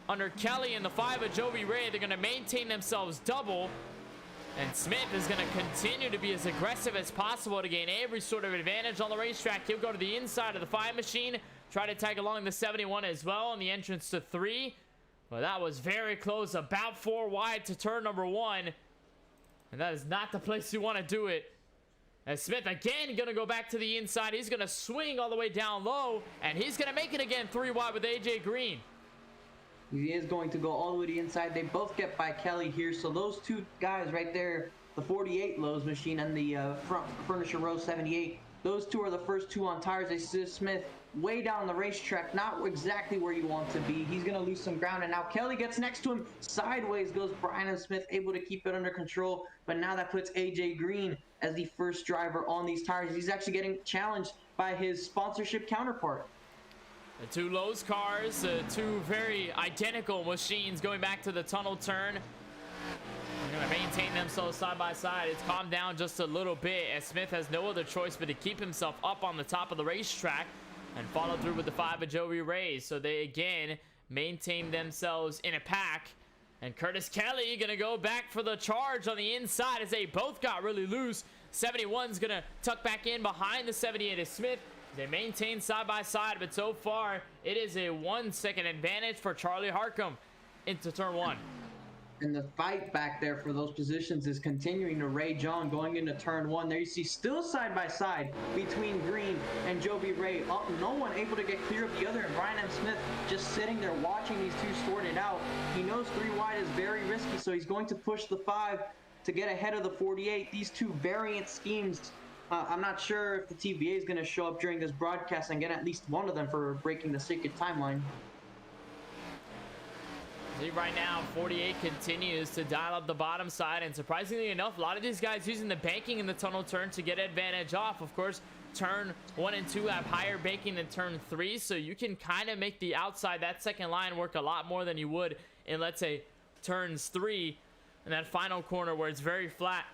Under Kelly and the 5 of Joey Ray, they're going to maintain themselves double. And Smith is going to continue to be as aggressive as possible to gain every sort of advantage on the racetrack. He'll go to the inside of the 5 machine, try to tag along the 71 as well on the entrance to 3. Well, that was very close, about 4 wide to turn number 1. And that is not the place you want to do it. As Smith again going to go back to the inside. He's going to swing all the way down low, and he's going to make it again 3 wide with AJ Green. He is going to go all the way to the inside. They both get by Kelly here. So those 2 guys right there, the 48 Lowe's machine and the front Furniture Row 78, those 2 are the first 2 on tires. They see Smith way down the racetrack, not exactly where you want to be. He's going to lose some ground, and now Kelly gets next to him. Sideways goes Brian and Smith, able to keep it under control. But now that puts AJ Green as the first driver on these tires. He's actually getting challenged by his sponsorship counterpart. The 2 Lowe's cars, 2 very identical machines going back to the tunnel turn. They're going to maintain themselves side by side. It's calmed down just a little bit as Smith has no other choice but to keep himself up on the top of the racetrack and follow through with the 5 of Joey Ray. So they again maintain themselves in a pack. And Curtis Kelly going to go back for the charge on the inside as they both got really loose. 71's going to tuck back in behind the 78 of Smith. They maintain side by side, but so far it is a 1 second advantage for Charlie Harcum into turn 1. And the fight back there for those positions is continuing to rage on going into turn 1. There you see still side by side between Green and Joby Ray. No one able to get clear of the other, and Brian M. Smith just sitting there watching these 2 sort it out. He knows 3 wide is very risky, so he's going to push the 5 to get ahead of the 48. These 2 variant schemes, I'm not sure if the TVA is going to show up during this broadcast and get at least one of them for breaking the sacred timeline. See, right now, 48 continues to dial up the bottom side, and surprisingly enough, a lot of these guys using the banking in the tunnel turn to get advantage off. Of course, turn 1 and 2 have higher banking than turn 3, so you can kind of make the outside, that second line, work a lot more than you would in, let's say, turns 3 and that final corner where it's very flat.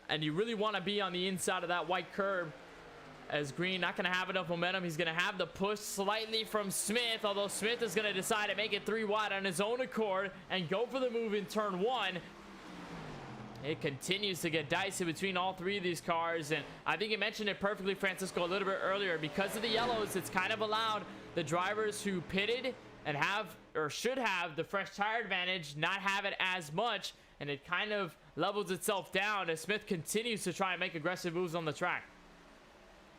And you really want to be on the inside of that white curb, as Green not going to have enough momentum. He's going to have the push slightly from Smith, although Smith is going to decide to make it 3 wide on his own accord and go for the move in turn 1. It continues to get dicey between all 3 of these cars, and I think you mentioned it perfectly, Francisco, a little bit earlier. Because of the yellows, it's kind of allowed the drivers who pitted and have, or should have, the fresh tire advantage not have it as much, and it kind of levels itself down as Smith continues to try and make aggressive moves on the track.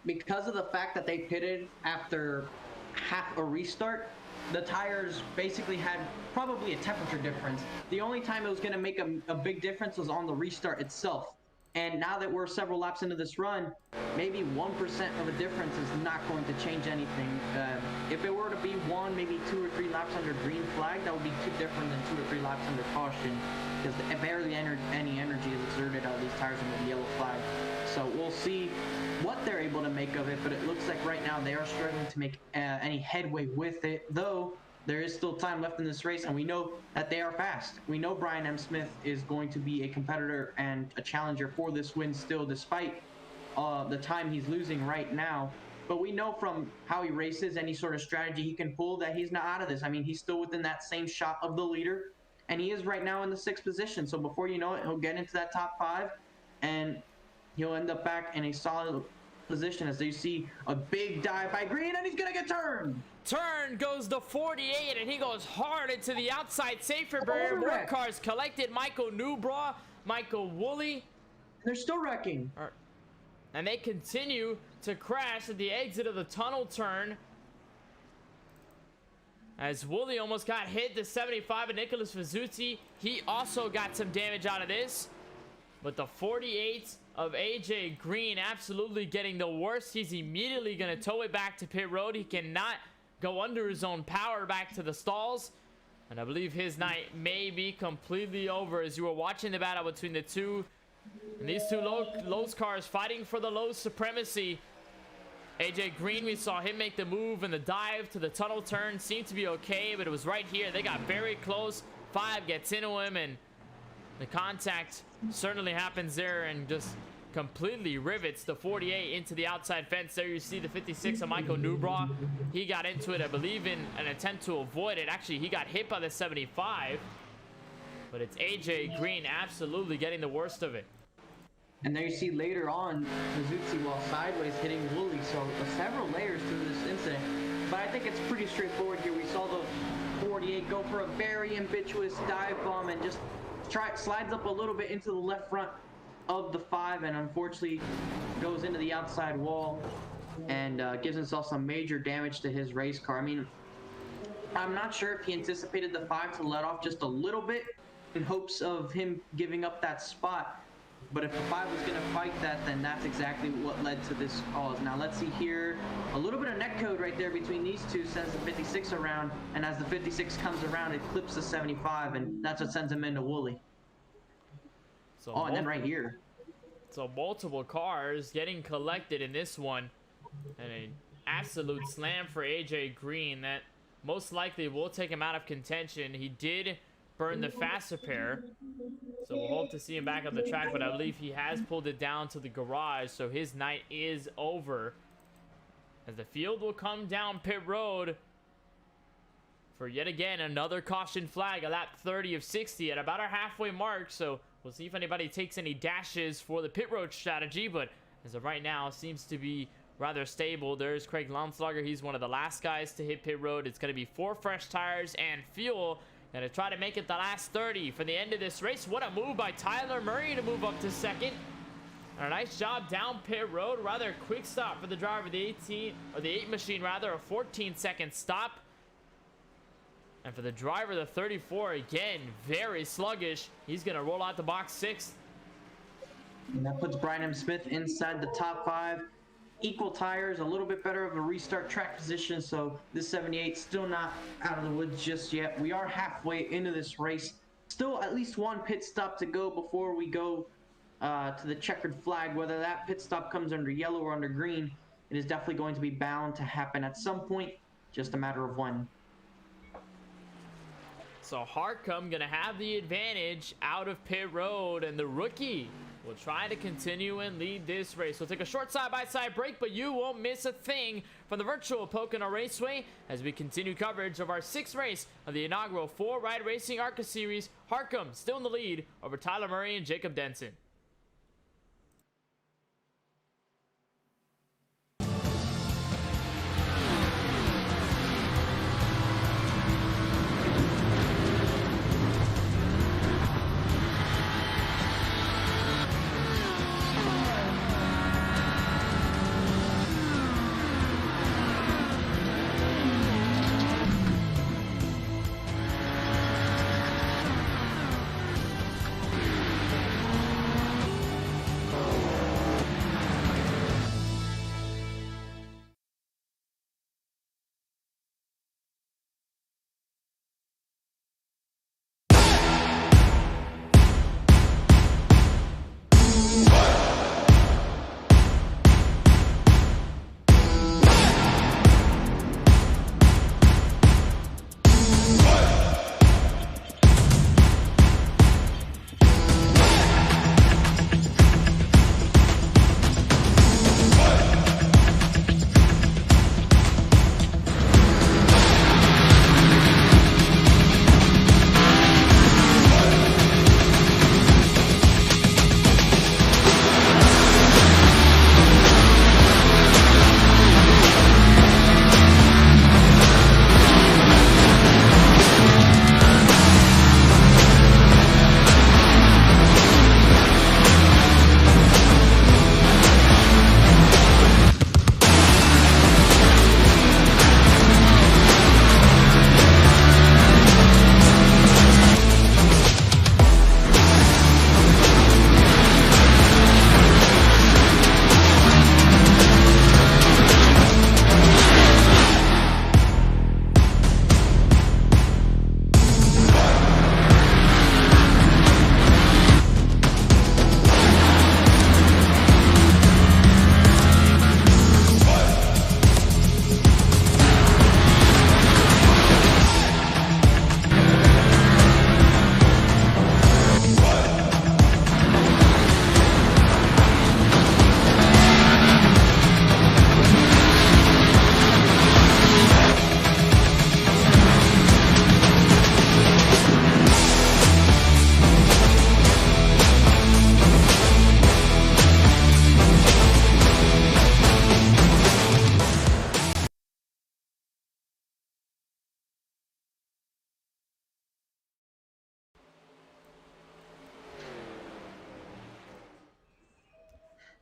because of the fact that they pitted after half a restart, the tires basically had probably a temperature difference. The only time it was going to make a big difference was on the restart itself. And now that we're several laps into this run, maybe 1% of a difference is not going to change anything. If it were to be one, maybe 2 or 3 laps under green flag, that would be too different than 2 or 3 laps under caution, because barely any energy is exerted out of these tires under the yellow flag. So we'll see what they're able to make of it, but it looks like right now they are struggling to make any headway with it, though there is still time left in this race, and we know that they are fast. We know Brian M. Smith is going to be a competitor and a challenger for this win still, despite the time he's losing right now. But we know from how he races, any sort of strategy he can pull, that he's not out of this. I mean, he's still within that same shot of the leader, and he is right now in the 6th position. So before you know it, he'll get into that top 5, and he'll end up back in a solid position as you see a big dive by Green, and he's gonna get turned. Turn goes the 48, and he goes hard into the outside safety barrier. More cars collected. Michael Newbraw, Michael Woolley. They're still wrecking. And they continue to crash at the exit of the tunnel turn. As Woolley almost got hit, the 75 of Nicholas Vizuzzi, he also got some damage out of this. But the 48 of AJ Green absolutely getting the worst. He's immediately going to tow it back to pit road. He cannot go under his own power back to the stalls. And I believe his night may be completely over as you were watching the battle between the two. And these two Lowe's cars fighting for the Lowe's supremacy. AJ Green, we saw him make the move and the dive to the tunnel turn. Seemed to be okay, but it was right here. They got very close. 5 gets into him, and the contact certainly happens there and just completely rivets the 48 into the outside fence. There you see the 56 of Michael Newbraw. He got into it, I believe, in an attempt to avoid it. Actually, he got hit by the 75. But it's AJ Green absolutely getting the worst of it. And there you see later on, Vizuzzi while sideways hitting Woolley. So several layers to this incident. But I think it's pretty straightforward here. We saw the 48 go for a very ambitious dive bomb and just slides up a little bit into the left front of the 5, and unfortunately goes into the outside wall and gives himself some major damage to his race car. I mean, I'm not sure if he anticipated the 5 to let off just a little bit in hopes of him giving up that spot. But if the 5 was going to fight that, then that's exactly what led to this cause. Now let's see here. A little bit of net code right there between these two sends the 56 around. And as the 56 comes around, it clips the 75. And that's what sends him into Woolley. So and then right here. So multiple cars getting collected in this one. And an absolute slam for AJ Green that most likely will take him out of contention. He did burn the faster pair, so we'll hope to see him back on the track, but I believe he has pulled it down to the garage, so his night is over as the field will come down pit road for yet again another caution flag, a lap 30 of 60 at about our halfway mark. So we'll see if anybody takes any dashes for the pit road strategy, but as of right now seems to be rather stable. There's Craig Launslager. He's one of the last guys to hit pit road. It's going to be 4 fresh tires and fuel. Gonna try to make it the last 30 for the end of this race. What a move by Tyler Murray to move up to second. And a nice job down pit road. Rather quick stop for the driver of the 8 machine, rather a 14-second stop. And for the driver, the 34, again, very sluggish. He's gonna roll out the box 6th. And that puts Brian M. Smith inside the top 5. Equal tires, a little bit better of a restart track position, so this 78 still not out of the woods just yet. We are halfway into this race. Still at least one pit stop to go before we go to the checkered flag. Whether that pit stop comes under yellow or under green, it is definitely going to be bound to happen at some point, just a matter of when. So Harcum gonna have the advantage out of pit road, and the rookie will try to continue and lead this race. We'll take a short side-by-side break, but you won't miss a thing from the virtual Pocono Raceway as we continue coverage of our 6th race of the inaugural 4-Ride Racing ARCA Series. Harcum still in the lead over Tyler Murray and Jacob Denson.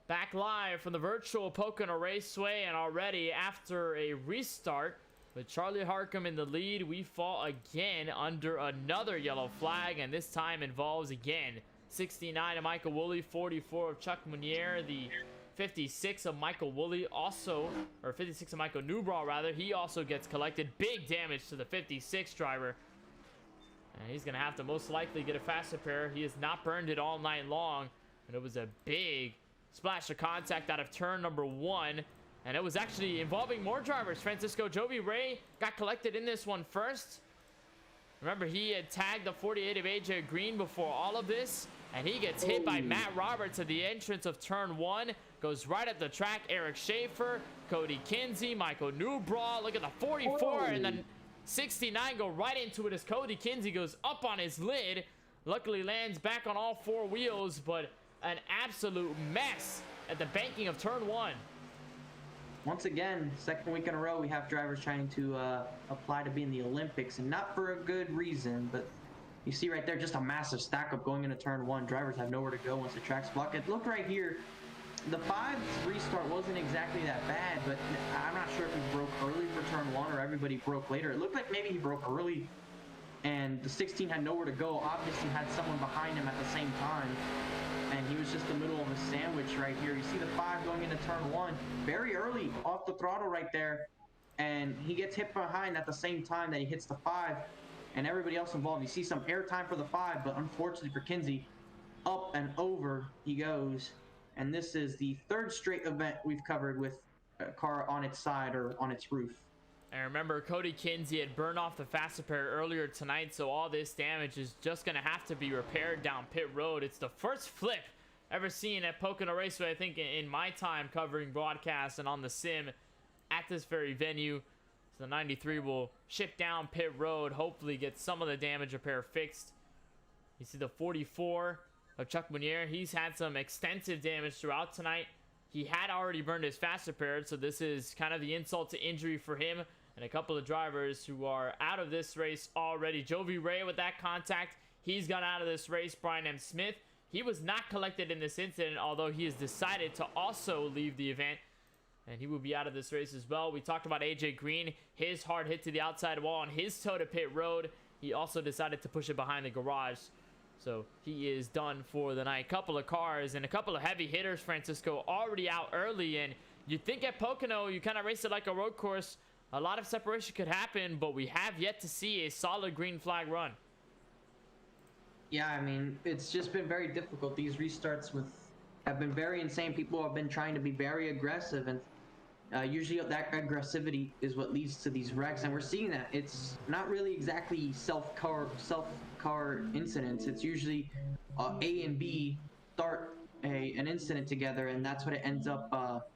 Back live from the virtual Pocono Raceway, and already after a restart with Charlie Harcum in the lead, we fall again under another yellow flag, and this time involves again 69 of Michael Woolley, 44 of Chuck Munier, the 56 of Michael Woolley also, or 56 of Michael Newbraw rather, he also gets collected. Big damage to the 56 driver. And he's going to have to most likely get a fast repair. He has not burned it all night long. And it was a big splash of contact out of turn number 1. And it was actually involving more drivers. Francisco Jovi Ray got collected in this one first. Remember, he had tagged the 48 of AJ Green before all of this. And he gets hit by Matt Roberts at the entrance of turn 1. Goes right at the track. Eric Schaefer, Cody Kinsey, Michael Newbraw. Look at the 44 and then 69 go right into it as Cody Kinsey goes up on his lid. Luckily lands back on all 4 wheels, but an absolute mess at the banking of turn 1. Once again, second week in a row, we have drivers trying to apply to be in the Olympics, and not for a good reason, but you see right there just a massive stack up going into turn 1. Drivers have nowhere to go once the track's blocked. It looked right here, the 5's restart wasn't exactly that bad, but I'm not sure if he broke early for turn 1 or everybody broke later. It looked like maybe he broke early, and the 16 had nowhere to go. Obviously had someone behind him at the same time, and he was just the middle of a sandwich right here. You see the 5 going into turn 1 very early off the throttle right there, and he gets hit behind at the same time that he hits the 5, and everybody else involved. You see some air time for the 5, but unfortunately for Kinsey, up and over he goes. And this is the 3rd straight event we've covered with a car on its side or on its roof. And remember, Cody Kinsey had burned off the fast repair earlier tonight, so all this damage is just going to have to be repaired down pit road. It's the first flip ever seen at Pocono Raceway, I think, in my time covering broadcasts and on the sim at this very venue. So the 93 will ship down pit road, hopefully get some of the damage repair fixed. You see the 44 of Chuck Munier. He's had some extensive damage throughout tonight. He had already burned his fast repair, so this is kind of the insult to injury for him. And a couple of drivers who are out of this race already. Jovi Ray with that contact, he's gone out of this race. Brian M. Smith, he was not collected in this incident, although he has decided to also leave the event, and he will be out of this race as well. We talked about AJ Green, his hard hit to the outside wall on his toe to pit road. He also decided to push it behind the garage, so he is done for the night. Couple of cars and a couple of heavy hitters, Francisco, already out early, and you think at Pocono you kind of race it like a road course. A lot of separation could happen, but we have yet to see a solid green flag run. Yeah, I mean, it's just been very difficult. These restarts with have been very insane. People have been trying to be very aggressive, and usually that aggressivity is what leads to these wrecks, and we're seeing that. It's not really exactly self-car incidents. It's usually A and B start an incident together, and that's what it ends up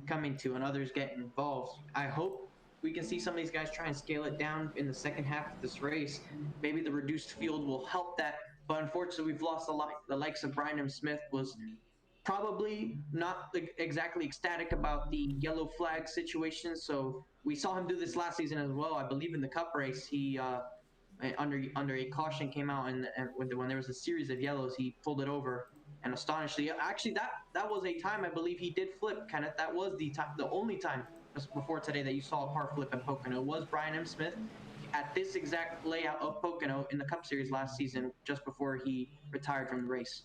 coming to, and others get involved. I hope we can see some of these guys try and scale it down in the second half of this race. Maybe the reduced field will help that, but unfortunately we've lost a lot. The likes of Brian M. Smith was probably not exactly ecstatic about the yellow flag situation. So we saw him do this last season as well. I believe in the Cup race, he under a caution came out, and when there was a series of yellows, he pulled it over. And astonishingly, actually, that was a time I believe he did flip, Kenneth. That was the only time just before today that you saw a car flip in Pocono. It was Brian M. Smith at this exact layout of Pocono in the Cup Series last season, just before he retired from the race.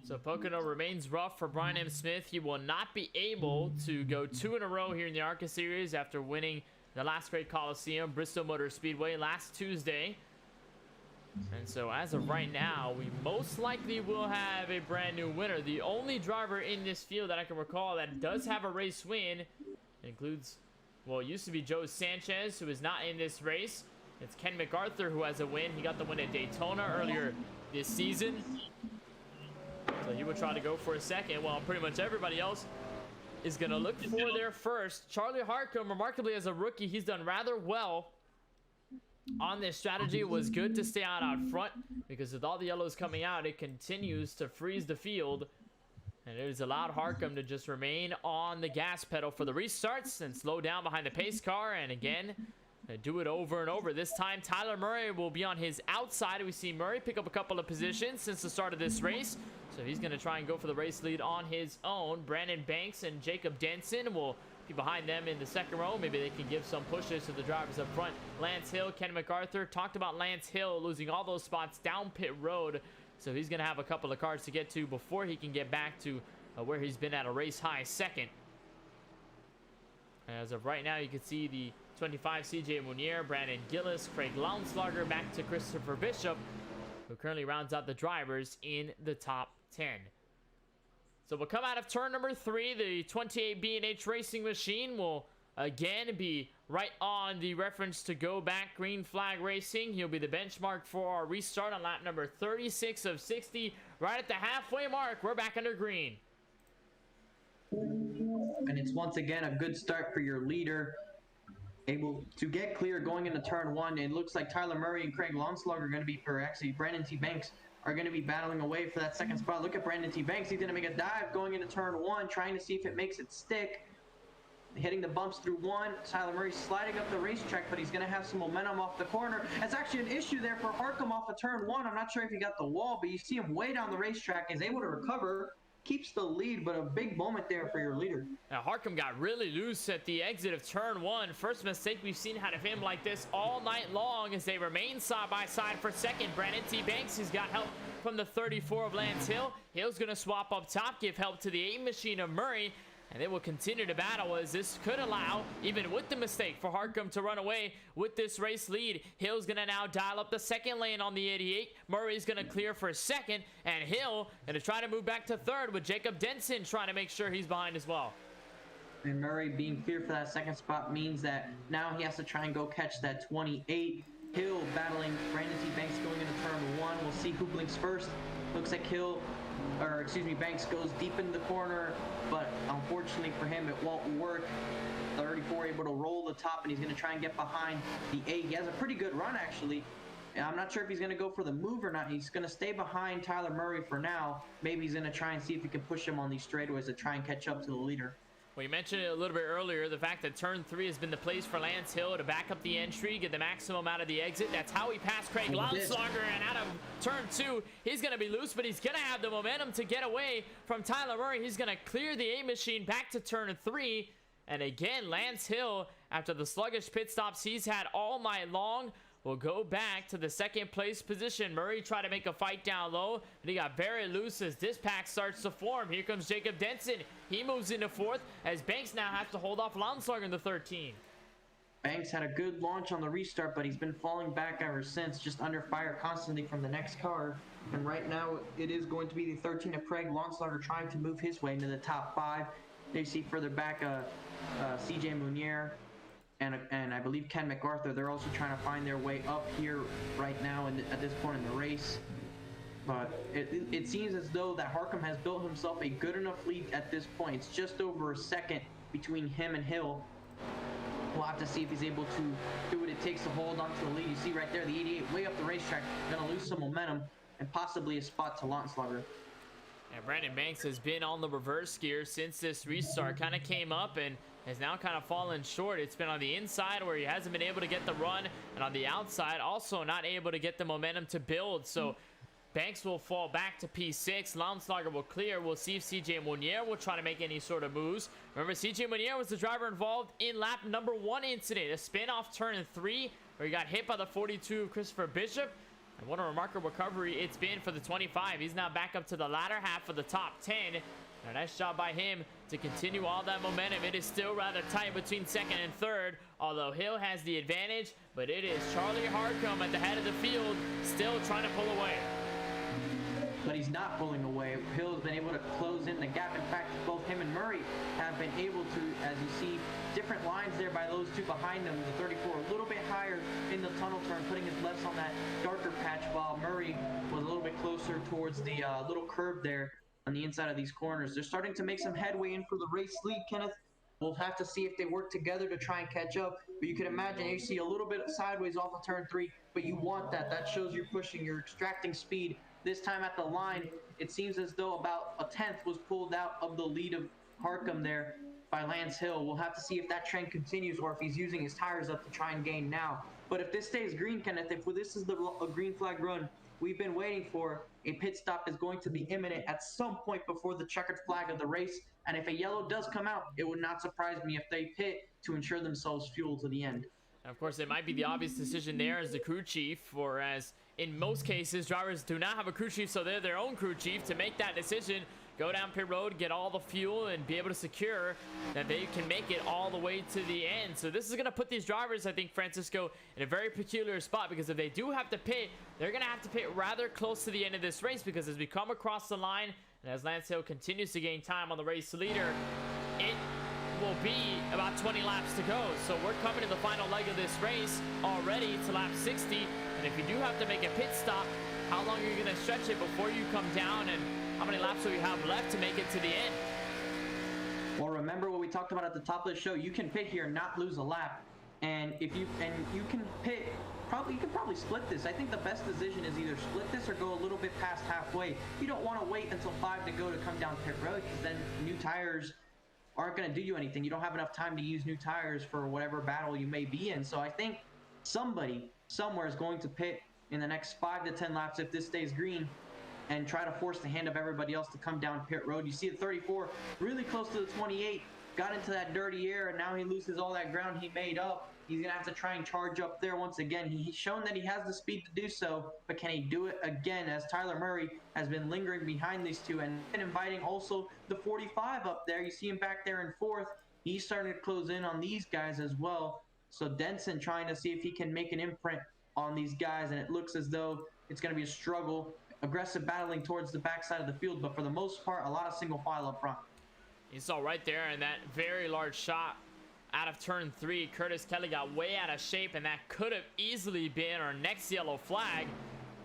So Pocono remains rough for Brian M. Smith. He will not be able to go 2 in a row here in the ARCA Series after winning the last great Coliseum, Bristol Motor Speedway, last Tuesday. And so as of right now, we most likely will have a brand new winner. The only driver in this field that I can recall that does have a race win includes, well, it used to be Joe Sanchez, who is not in this race. It's Ken MacArthur who has a win. He got the win at Daytona earlier this season. So he will try to go for a second, while pretty much everybody else is going to look for their first. Charlie Harcum, remarkably as a rookie, he's done rather well on this strategy. It was good to stay out front, because with all the yellows coming out, it continues to freeze the field, and it has allowed Harcum to just remain on the gas pedal for the restarts and slow down behind the pace car, and again do it over and over. This time Tyler Murray will be on his outside. We see Murray pick up a couple of positions since the start of this race, so he's going to try and go for the race lead on his own. Brandon Banks and Jacob Denson will be behind them in the second row. Maybe they can give some pushes to the drivers up front. Lance Hill, Ken MacArthur, talked about Lance Hill losing all those spots down pit road, so he's going to have a couple of cars to get to before he can get back to where he's been at a race high second. As of right now, you can see the 25 CJ Munier, Brandon Gillis, Craig Launslager, back to Christopher Bishop, who currently rounds out the drivers in the top 10. So we'll come out of turn number 3. The 28 B&H Racing Machine will again be right on the reference to go back green flag racing. He'll be the benchmark for our restart on lap number 36 of 60. Right at the halfway mark, we're back under green. And it's once again a good start for your leader. Able to get clear going into turn 1. It looks like Tyler Murray and Craig Launslager are going to be, or actually Brandon T. Banks are going to be battling away for that second spot. Look at Brandon T. Banks. He's going to make a dive going into turn 1, trying to see if it makes it stick. Hitting the bumps through 1. Tyler Murray sliding up the racetrack, but he's going to have some momentum off the corner. That's actually an issue there for Harcum off of turn 1. I'm not sure if he got the wall, but you see him way down the racetrack. Is able to recover. Keeps the lead, but a big moment there for your leader. Now Harcum got really loose at the exit of turn 1. First mistake we've seen out of him like this all night long, as they remain side by side for second. Brandon T. Banks has got help from the 34 of Lance Hill. Hill's going to swap up top, give help to the 8 machine of Murray, and they will continue to battle, as this could allow, even with the mistake, for Harcum to run away with this race lead. Hill's going to now dial up the second lane on the 88. Murray's going to clear for second, and Hill going to try to move back to third, with Jacob Denson trying to make sure he's behind as well. And Murray being clear for that second spot means that now he has to try and go catch that 28. Hill battling Brandon T. Banks going into turn 1. We'll see who blinks first. Looks like Banks goes deep in the corner, but unfortunately for him, it won't work. 34 able to roll the top, and he's going to try and get behind the 8. He has a pretty good run, actually. And I'm not sure if he's going to go for the move or not. He's going to stay behind Tyler Murray for now. Maybe he's going to try and see if he can push him on these straightaways to try and catch up to the leader. Well, you mentioned it a little bit earlier, the fact that turn 3 has been the place for Lance Hill to back up the entry, get the maximum out of the exit. That's how he passed Craig Launslager, and out of turn 2, he's going to be loose, but he's going to have the momentum to get away from Tyler Murray. He's going to clear the 8 machine back to turn 3, and again, Lance Hill, after the sluggish pit stops he's had all night long, will go back to the second place position. Murray tried to make a fight down low, but he got very loose as this pack starts to form. Here comes Jacob Denson. He moves into 4th, as Banks now has to hold off Launslager in the 13. Banks had a good launch on the restart, but he's been falling back ever since, just under fire constantly from the next car. And right now, it is going to be the 13 of Craig Lonslager trying to move his way into the top 5. They see further back CJ Munier and I believe Ken MacArthur. They're also trying to find their way up here right now at this point in the race. But it seems as though that Harcum has built himself a good enough lead at this point. It's just over a second between him and Hill. We'll have to see if he's able to do what it takes to hold on to the lead. You see right there, the 88 way up the racetrack, going to lose some momentum and possibly a spot to Lonslager. And Brandon Banks has been on the reverse gear since this restart. Kind of came up and has now kind of fallen short. It's been on the inside where he hasn't been able to get the run, and on the outside also not able to get the momentum to build. So Banks will fall back to P6. Lonslager will clear. We'll see if CJ Munier will try to make any sort of moves. Remember, CJ Munier was the driver involved in lap number 1 incident, a spin off turn 3 where he got hit by the 42 of Christopher Bishop. And what a remarkable recovery it's been for the 25. He's now back up to the latter half of the top 10. And a nice job by him to continue all that momentum. It is still rather tight between second and third, although Hill has the advantage. But it is Charlie Harcum at the head of the field, still trying to pull away. But he's not pulling away. Hill's been able to close in the gap. In fact, both him and Murray have been able to, as you see, different lines there by those two behind them. The 34 a little bit higher in the tunnel turn, putting his lefts on that darker patch, while Murray was a little bit closer towards the little curve there on the inside of these corners. They're starting to make some headway in for the race lead, Kenneth. We'll have to see if they work together to try and catch up. But you can imagine you see a little bit sideways off of turn 3, but you want that. That shows you're pushing, you're extracting speed. This time at the line, it seems as though about a tenth was pulled out of the lead of Harcum there by Lance Hill. We'll have to see if that trend continues or if he's using his tires up to try and gain now. But if this stays green, Kenneth, if this is a green flag run we've been waiting for, a pit stop is going to be imminent at some point before the checkered flag of the race. And if a yellow does come out, it would not surprise me if they pit to ensure themselves fuel to the end. And of course, it might be the obvious decision there as the crew chief, or as in most cases, drivers do not have a crew chief, so they're their own crew chief to make that decision. Go down pit road, get all the fuel, and be able to secure that they can make it all the way to the end. So this is going to put these drivers, I think, Francisco, in a very peculiar spot, because if they do have to pit, they're going to have to pit rather close to the end of this race, because as we come across the line, and as Lance Hill continues to gain time on the race leader, it will be about 20 laps to go. So we're coming to the final leg of this race already to lap 60. And if you do have to make a pit stop, how long are you going to stretch it before you come down, and how many laps will you have left to make it to the end? Well, remember what we talked about at the top of the show. You can pit here and not lose a lap. And if you can pit, you can probably split this. I think the best decision is either split this or go a little bit past halfway. You don't want to wait until 5 to go to come down pit road, because then new tires aren't going to do you anything. You don't have enough time to use new tires for whatever battle you may be in. So I think somebody somewhere is going to pit in the next 5 to 10 laps if this stays green, and try to force the hand of everybody else to come down pit road. You see the 34 really close to the 28, got into that dirty air, and now he loses all that ground he made up. He's going to have to try and charge up there once again. He's shown that he has the speed to do so, but can he do it again, as Tyler Murray has been lingering behind these two and inviting also the 45 up there. You see him back there in 4th. He's starting to close in on these guys as well. So Denson trying to see if he can make an imprint on these guys, and it looks as though it's going to be a struggle. Aggressive battling towards the backside of the field, but for the most part, a lot of single file up front. You saw right there in that very large shot out of turn 3, Curtis Kelly got way out of shape, and that could have easily been our next yellow flag.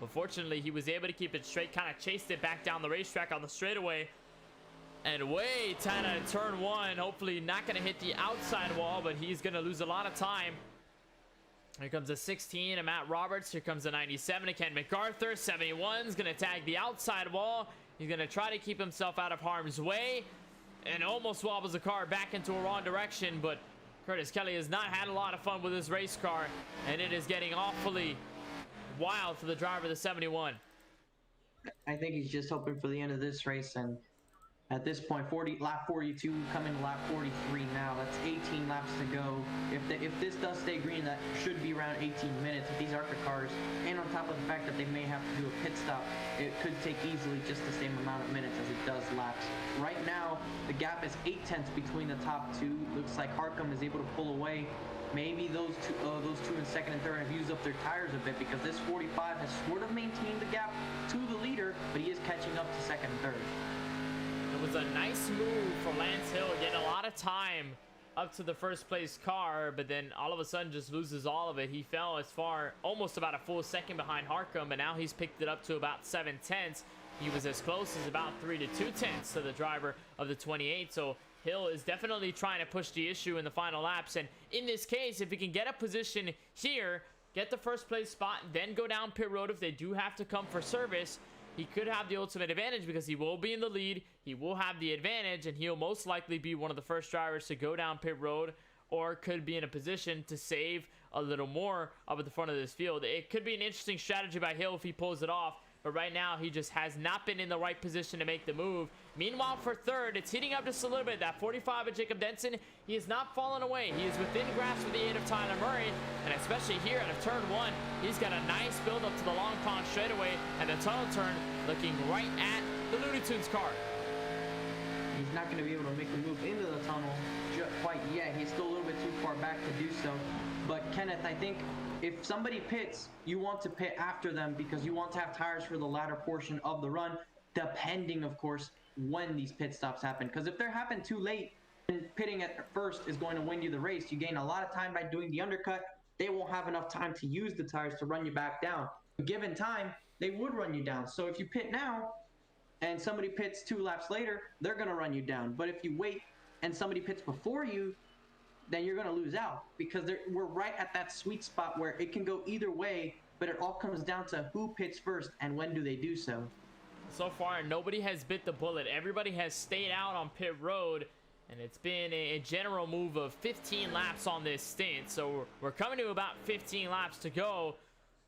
But fortunately, he was able to keep it straight, kind of chased it back down the racetrack on the straightaway. And way tight out of turn 1. Hopefully not going to hit the outside wall, but he's going to lose a lot of time. Here comes a 16 of Matt Roberts. Here comes a 97 of Ken MacArthur. 71 is going to tag the outside wall. He's going to try to keep himself out of harm's way, and almost wobbles the car back into a wrong direction. But Curtis Kelly has not had a lot of fun with his race car, and it is getting awfully wild for the driver of the 71. I think he's just hoping for the end of this race, and at this point, lap 42, coming to lap 43 now. That's 18 laps to go. If this does stay green, that should be around 18 minutes with these ARCA cars. And on top of the fact that they may have to do a pit stop, it could take easily just the same amount of minutes as it does laps. Right now, the The gap is 0.8 between the top two. Looks like Harcum is able to pull away. Maybe those two in second and third have used up their tires a bit, because this 45 has sort of maintained the gap to the leader, but he is catching up to second and third. It was a nice move for Lance Hill, getting a lot of time up to the first place car, but then all of a sudden just loses all of it. He fell as far, almost about a full second behind Harcum, but now he's picked it up to about 7/10. He was as close as about 3 to 2/10 to the driver of the 28. So Hill is definitely trying to push the issue in the final laps. And in this case, if he can get a position here, get the first place spot, then go down pit road if they do have to come for service, he could have the ultimate advantage, because he will be in the lead. He will have the advantage, and he'll most likely be one of the first drivers to go down pit road, or could be in a position to save a little more up at the front of this field. It could be an interesting strategy by Hill if he pulls it off. But right now, he just has not been in the right position to make the move. Meanwhile, for third, it's heating up just a little bit. That 45 of Jacob Denson, he has not fallen away. He is within grasp with the aid of Tyler Murray. And especially here out of turn one, he's got a nice build up to the long pond straightaway. And the tunnel turn looking right at the Looney Tunes car. He's not going to be able to make the move into the tunnel quite yet. He's still a little bit too far back to do so. But Kenneth, I think if somebody pits, you want to pit after them, because you want to have tires for the latter portion of the run, depending, of course, when these pit stops happen. Because if they happen too late, and pitting at first is going to win you the race, you gain a lot of time by doing the undercut. They won't have enough time to use the tires to run you back down. Given time, they would run you down. So if you pit now and somebody pits 2 laps later, they're going to run you down. But if you wait and somebody pits before you, then you're going to lose out, because we're right at that sweet spot where it can go either way, but it all comes down to who pits first and when do they do so. So far, nobody has bit the bullet. Everybody has stayed out on pit road, and it's been a general move of 15 laps on this stint. So we're coming to about 15 laps to go.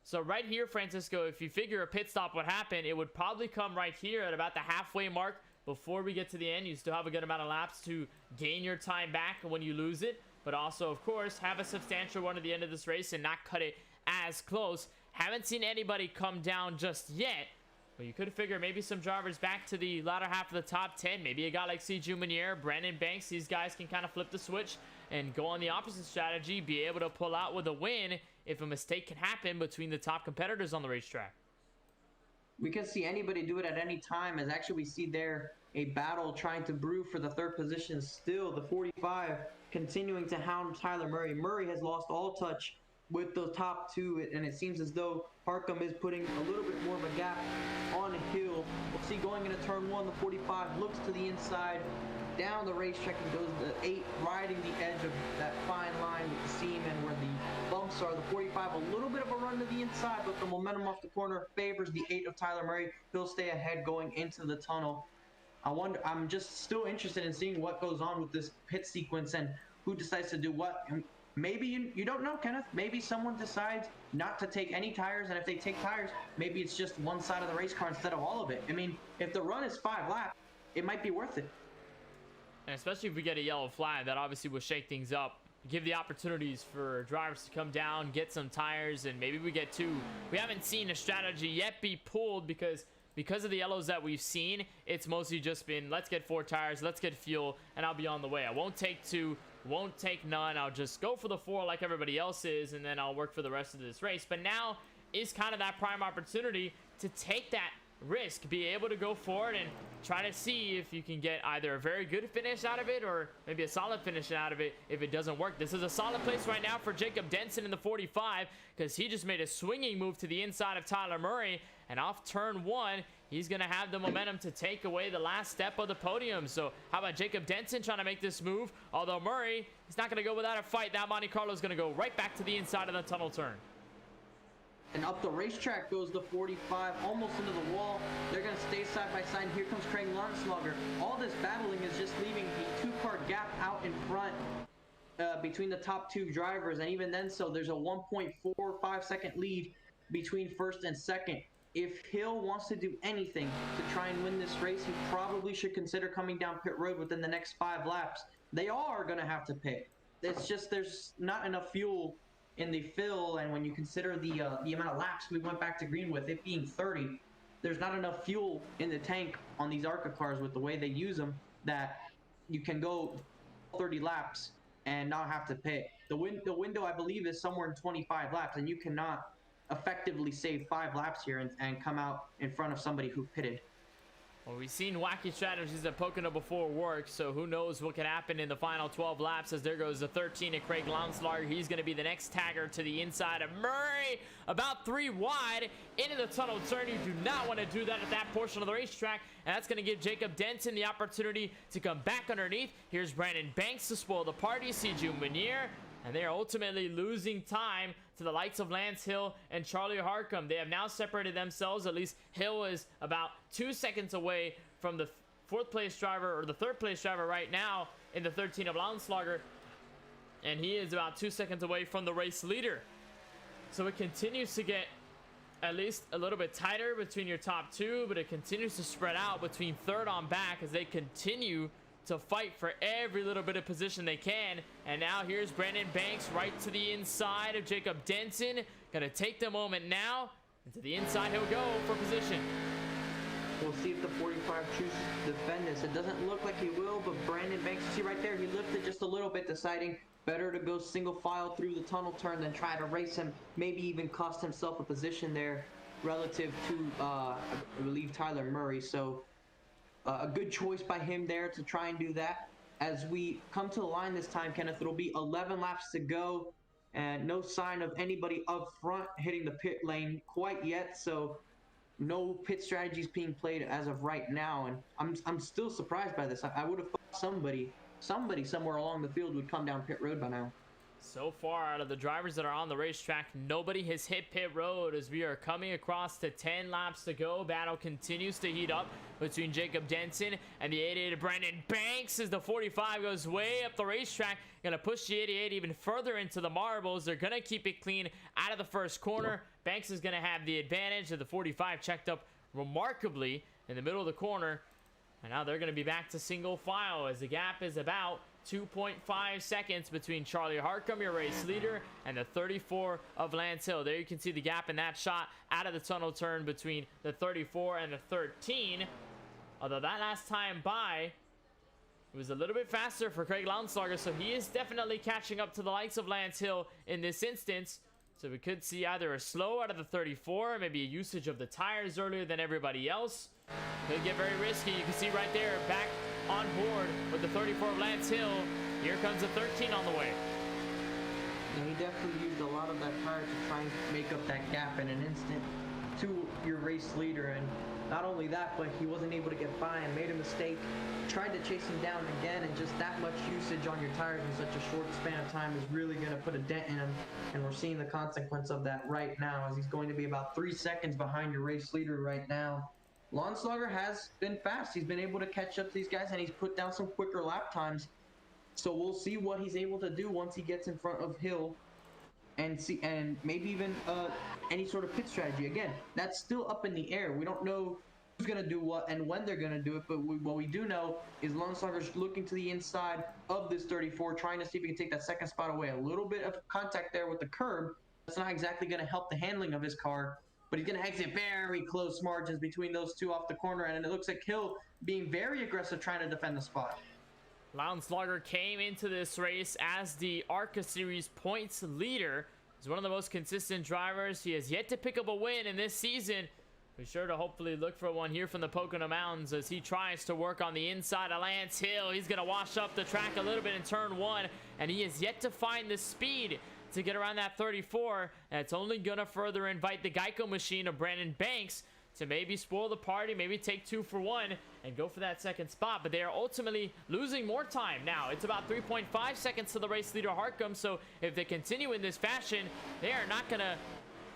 So right here, Francisco, if you figure a pit stop would happen, it would probably come right here at about the halfway mark. Before we get to the end, you still have a good amount of laps to gain your time back when you lose it, but also, of course, have a substantial run at the end of this race and not cut it as close. Haven't seen anybody come down just yet, but you could figure maybe some drivers back to the latter half of the top 10. Maybe a guy like C. Jumanier, Brandon Banks, these guys can kind of flip the switch and go on the opposite strategy, be able to pull out with a win if a mistake can happen between the top competitors on the racetrack. We can see anybody do it at any time, as actually we see there a battle trying to brew for the third position still. The 45 continuing to hound Tyler Murray. Murray has lost all touch with the top two, and it seems as though Harcum is putting a little bit more of a gap on Hill. We'll see going into turn one, the 45 looks to the inside, down the racetrack and goes to 8, riding the edge of that fine line with the seam and where the bumps are. The 45, a little bit of a run to the inside, but the momentum off the corner favors the 8 of Tyler Murray. He'll stay ahead going into the tunnel. I'm just still interested in seeing what goes on with this pit sequence and who decides to do what. And maybe you don't know, Kenneth. Maybe someone decides not to take any tires, and if they take tires, maybe it's just one side of the race car instead of all of it. I mean, if the run is 5 laps, it might be worth it. And especially if we get a yellow flag, that obviously will shake things up, give the opportunities for drivers to come down, get some tires, and maybe we get 2. We haven't seen a strategy yet be pulled because of the yellows that we've seen. It's mostly just been, let's get 4 tires, let's get fuel, and I'll be on the way. I won't take 2, won't take none. I'll just go for the 4 like everybody else is, and then I'll work for the rest of this race. But now is kind of that prime opportunity to take that risk, be able to go forward and try to see if you can get either a very good finish out of it or maybe a solid finish out of it if it doesn't work. This is a solid place right now for Jacob Denson in the 45, because he just made a swinging move to the inside of Tyler Murray, and off turn 1 he's gonna have the momentum to take away the last step of the podium. So how about Jacob Denson trying to make this move? Although Murray, he's not gonna go without a fight. That Monte Carlo is gonna go right back to the inside of the tunnel turn. And up the racetrack goes the 45, almost into the wall. They're going to stay side by side. Here comes Craig Lawrenslugger. All this battling is just leaving the 2-car gap out in front between the top 2 drivers. And even then, so there's a 1.45 second lead between first and second. If Hill wants to do anything to try and win this race, he probably should consider coming down pit road within the next 5 laps. They are going to have to pit. It's just there's not enough fuel in the fill, and when you consider the amount of laps we went back to green with, it being 30, there's not enough fuel in the tank on these ARCA cars with the way they use them, that you can go 30 laps and not have to pit. The window, I believe, is somewhere in 25 laps, and you cannot effectively save 5 laps here and come out in front of somebody who pitted. Well, we've seen wacky strategies at Pocono before work, so who knows what can happen in the final 12 laps. As there goes the 13 of Craig Launslager. He's going to be the next tagger to the inside of Murray. About 3 wide into the tunnel turn. You do not want to do that at that portion of the racetrack, and that's going to give Jacob Denton the opportunity to come back underneath. Here's Brandon Banks to spoil the party. CJ Munier. And they are ultimately losing time to the likes of Lance Hill and Charlie Harcum. They have now separated themselves. At least Hill is about 2 seconds away from the 4th place driver, or the 3rd place driver right now in the 13 of Launslager. And he is about 2 seconds away from the race leader. So it continues to get at least a little bit tighter between your top 2, but it continues to spread out between 3rd on back as they continue to fight for every little bit of position they can. And now here's Brandon Banks right to the inside of Jacob Denton. Gonna take the moment now, and to the inside he'll go for position. We'll see if the 45 chooses to defend this. It doesn't look like he will, but Brandon Banks, you see right there, he lifted just a little bit, deciding better to go single file through the tunnel turn than try to race him, maybe even cost himself a position there relative to I believe Tyler Murray. So a good choice by him there to try and do that. As we come to the line this time, Kenneth, it'll be 11 laps to go, and no sign of anybody up front hitting the pit lane quite yet. So no pit strategies being played as of right now, and I'm still surprised by this. I would have thought somebody somewhere along the field would come down pit road by now. So far, out of the drivers that are on the racetrack, nobody has hit pit road as we are coming across to 10 laps to go. Battle continues to heat up between Jacob Denton and the 88 of Brandon Banks as the 45 goes way up the racetrack. Gonna push the 88 even further into the marbles. They're gonna keep it clean out of the first corner. Banks is gonna have the advantage of the 45 checked up remarkably in the middle of the corner. And now they're gonna be back to single file as the gap is about 2.5 seconds between Charlie Harcum, your race leader, and the 34 of Lance Hill. There you can see the gap in that shot out of the tunnel turn between the 34 and the 13. Although that last time by, it was a little bit faster for Craig Launslager, so he is definitely catching up to the likes of Lance Hill in this instance. So we could see either a slow out of the 34, maybe a usage of the tires earlier than everybody else. Could get very risky. You can see right there, back on board with the 34 of Lance Hill. Here comes the 13 on the way. Yeah, he definitely used a lot of that tire to try and make up that gap in an instant to your race leader. And not only that, but he wasn't able to get by and made a mistake. Tried to chase him down again, and just that much usage on your tires in such a short span of time is really going to put a dent in him. And we're seeing the consequence of that right now, as he's going to be about 3 seconds behind your race leader right now. Launslager has been fast. He's been able to catch up to these guys, and he's put down some quicker lap times. So we'll see what he's able to do once he gets in front of Hill, and maybe even any sort of pit strategy. Again, that's still up in the air. We don't know who's going to do what and when they're going to do it, but what we do know is Launslager's looking to the inside of this 34, trying to see if he can take that second spot away. A little bit of contact there with the curb. That's not exactly going to help the handling of his car, but he's going to exit very close margins between those two off the corner, and it looks like Hill being very aggressive trying to defend the spot. Launslager came into this race as the ARCA Series points leader. He's one of the most consistent drivers. He has yet to pick up a win in this season. Be sure to hopefully look for one here from the Pocono Mountains as he tries to work on the inside of Lance Hill. He's going to wash up the track a little bit in turn 1, and he has yet to find the speed to get around that 34, and it's only gonna further invite the Geico machine of Brandon Banks to maybe spoil the party, maybe take 2 for 1 and go for that second spot. But they are ultimately losing more time now. It's about 3.5 seconds to the race leader Harcum, so if they continue in this fashion, they are not gonna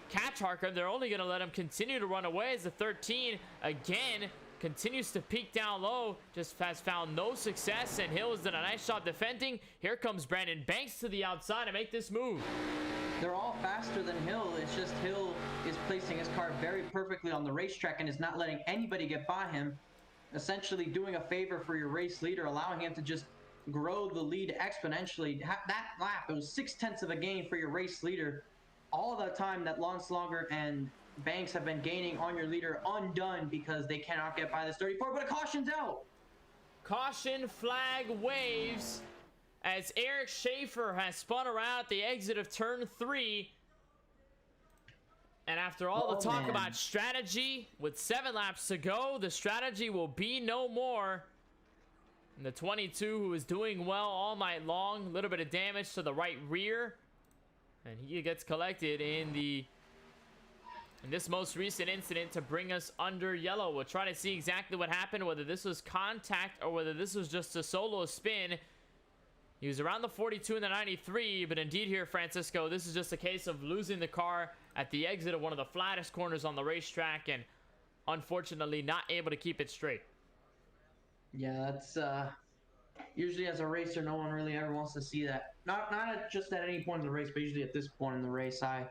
catch Harcum. They're only gonna let him continue to run away as the 13 again continues to peak down low, just has found no success, and Hill has done a nice job defending. Here comes Brandon Banks to the outside to make this move. They're all faster than Hill. It's just Hill is placing his car very perfectly on the racetrack and is not letting anybody get by him, essentially doing a favor for your race leader, allowing him to just grow the lead exponentially. That lap, it was 0.6 of a gain for your race leader. All the time that Launslager and Banks have been gaining on your leader, undone because they cannot get by this 34, but a caution's out. Caution flag waves as Eric Schaefer has spun around at the exit of turn 3. And after all the talk about strategy, with 7 laps to go, the strategy will be no more. And the 22, who is doing well all night long, a little bit of damage to the right rear. And he gets collected in this most recent incident to bring us under yellow. We'll try to see exactly what happened, whether this was contact or whether this was just a solo spin. He was around the 42 and the 93, but indeed here, Francisco, this is just a case of losing the car at the exit of one of the flattest corners on the racetrack and unfortunately not able to keep it straight. Yeah, that's usually as a racer, no one really ever wants to see that. Not just at any point in the race, but usually at this point in the race. I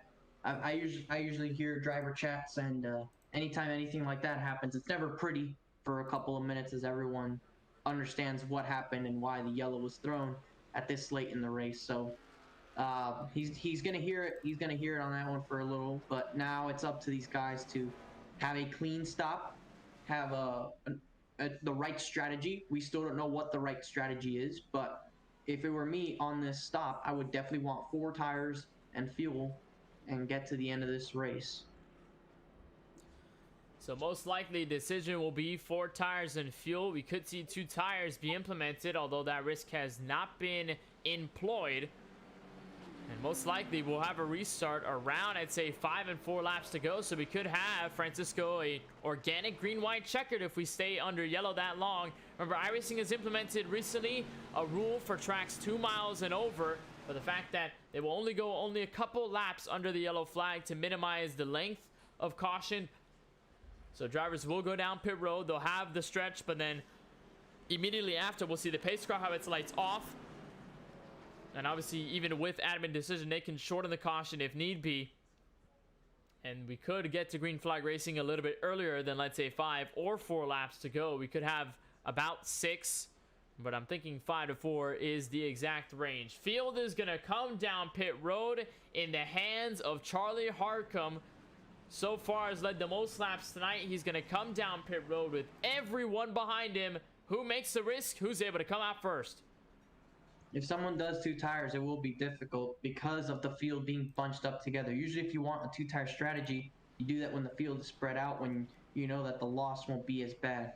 usually hear driver chats, and anytime anything like that happens, it's never pretty for a couple of minutes as everyone understands what happened and why the yellow was thrown at this late in the race. So he's gonna hear it. He's gonna hear it on that one for a little, but now it's up to these guys to have a clean stop, have the right strategy. We still don't know what the right strategy is, but if it were me on this stop, I would definitely want 4 tires and fuel and get to the end of this race. So most likely decision will be 4 tires and fuel. We could see 2 tires be implemented, although that risk has not been employed. And most likely we'll have a restart around, I'd say, 5 and 4 laps to go. So we could have, Francisco, a organic green-white checkered if we stay under yellow that long. Remember, iRacing has implemented recently a rule for tracks 2 miles and over, for the fact that they will only go a couple laps under the yellow flag to minimize the length of caution. So drivers will go down pit road. They'll have the stretch, but then immediately after, we'll see the pace car have its lights off. And obviously, even with admin decision, they can shorten the caution if need be. And we could get to green flag racing a little bit earlier than, let's say, 5 or 4 laps to go. We could have about 6, but I'm thinking 5 to 4 is the exact range. Field is going to come down pit road in the hands of Charlie Harcum. So far has led the most laps tonight. He's going to come down pit road with everyone behind him. Who makes the risk? Who's able to come out first? If someone does 2 tires, it will be difficult because of the field being bunched up together. Usually if you want a 2-tire strategy, you do that when the field is spread out, when you know that the loss won't be as bad.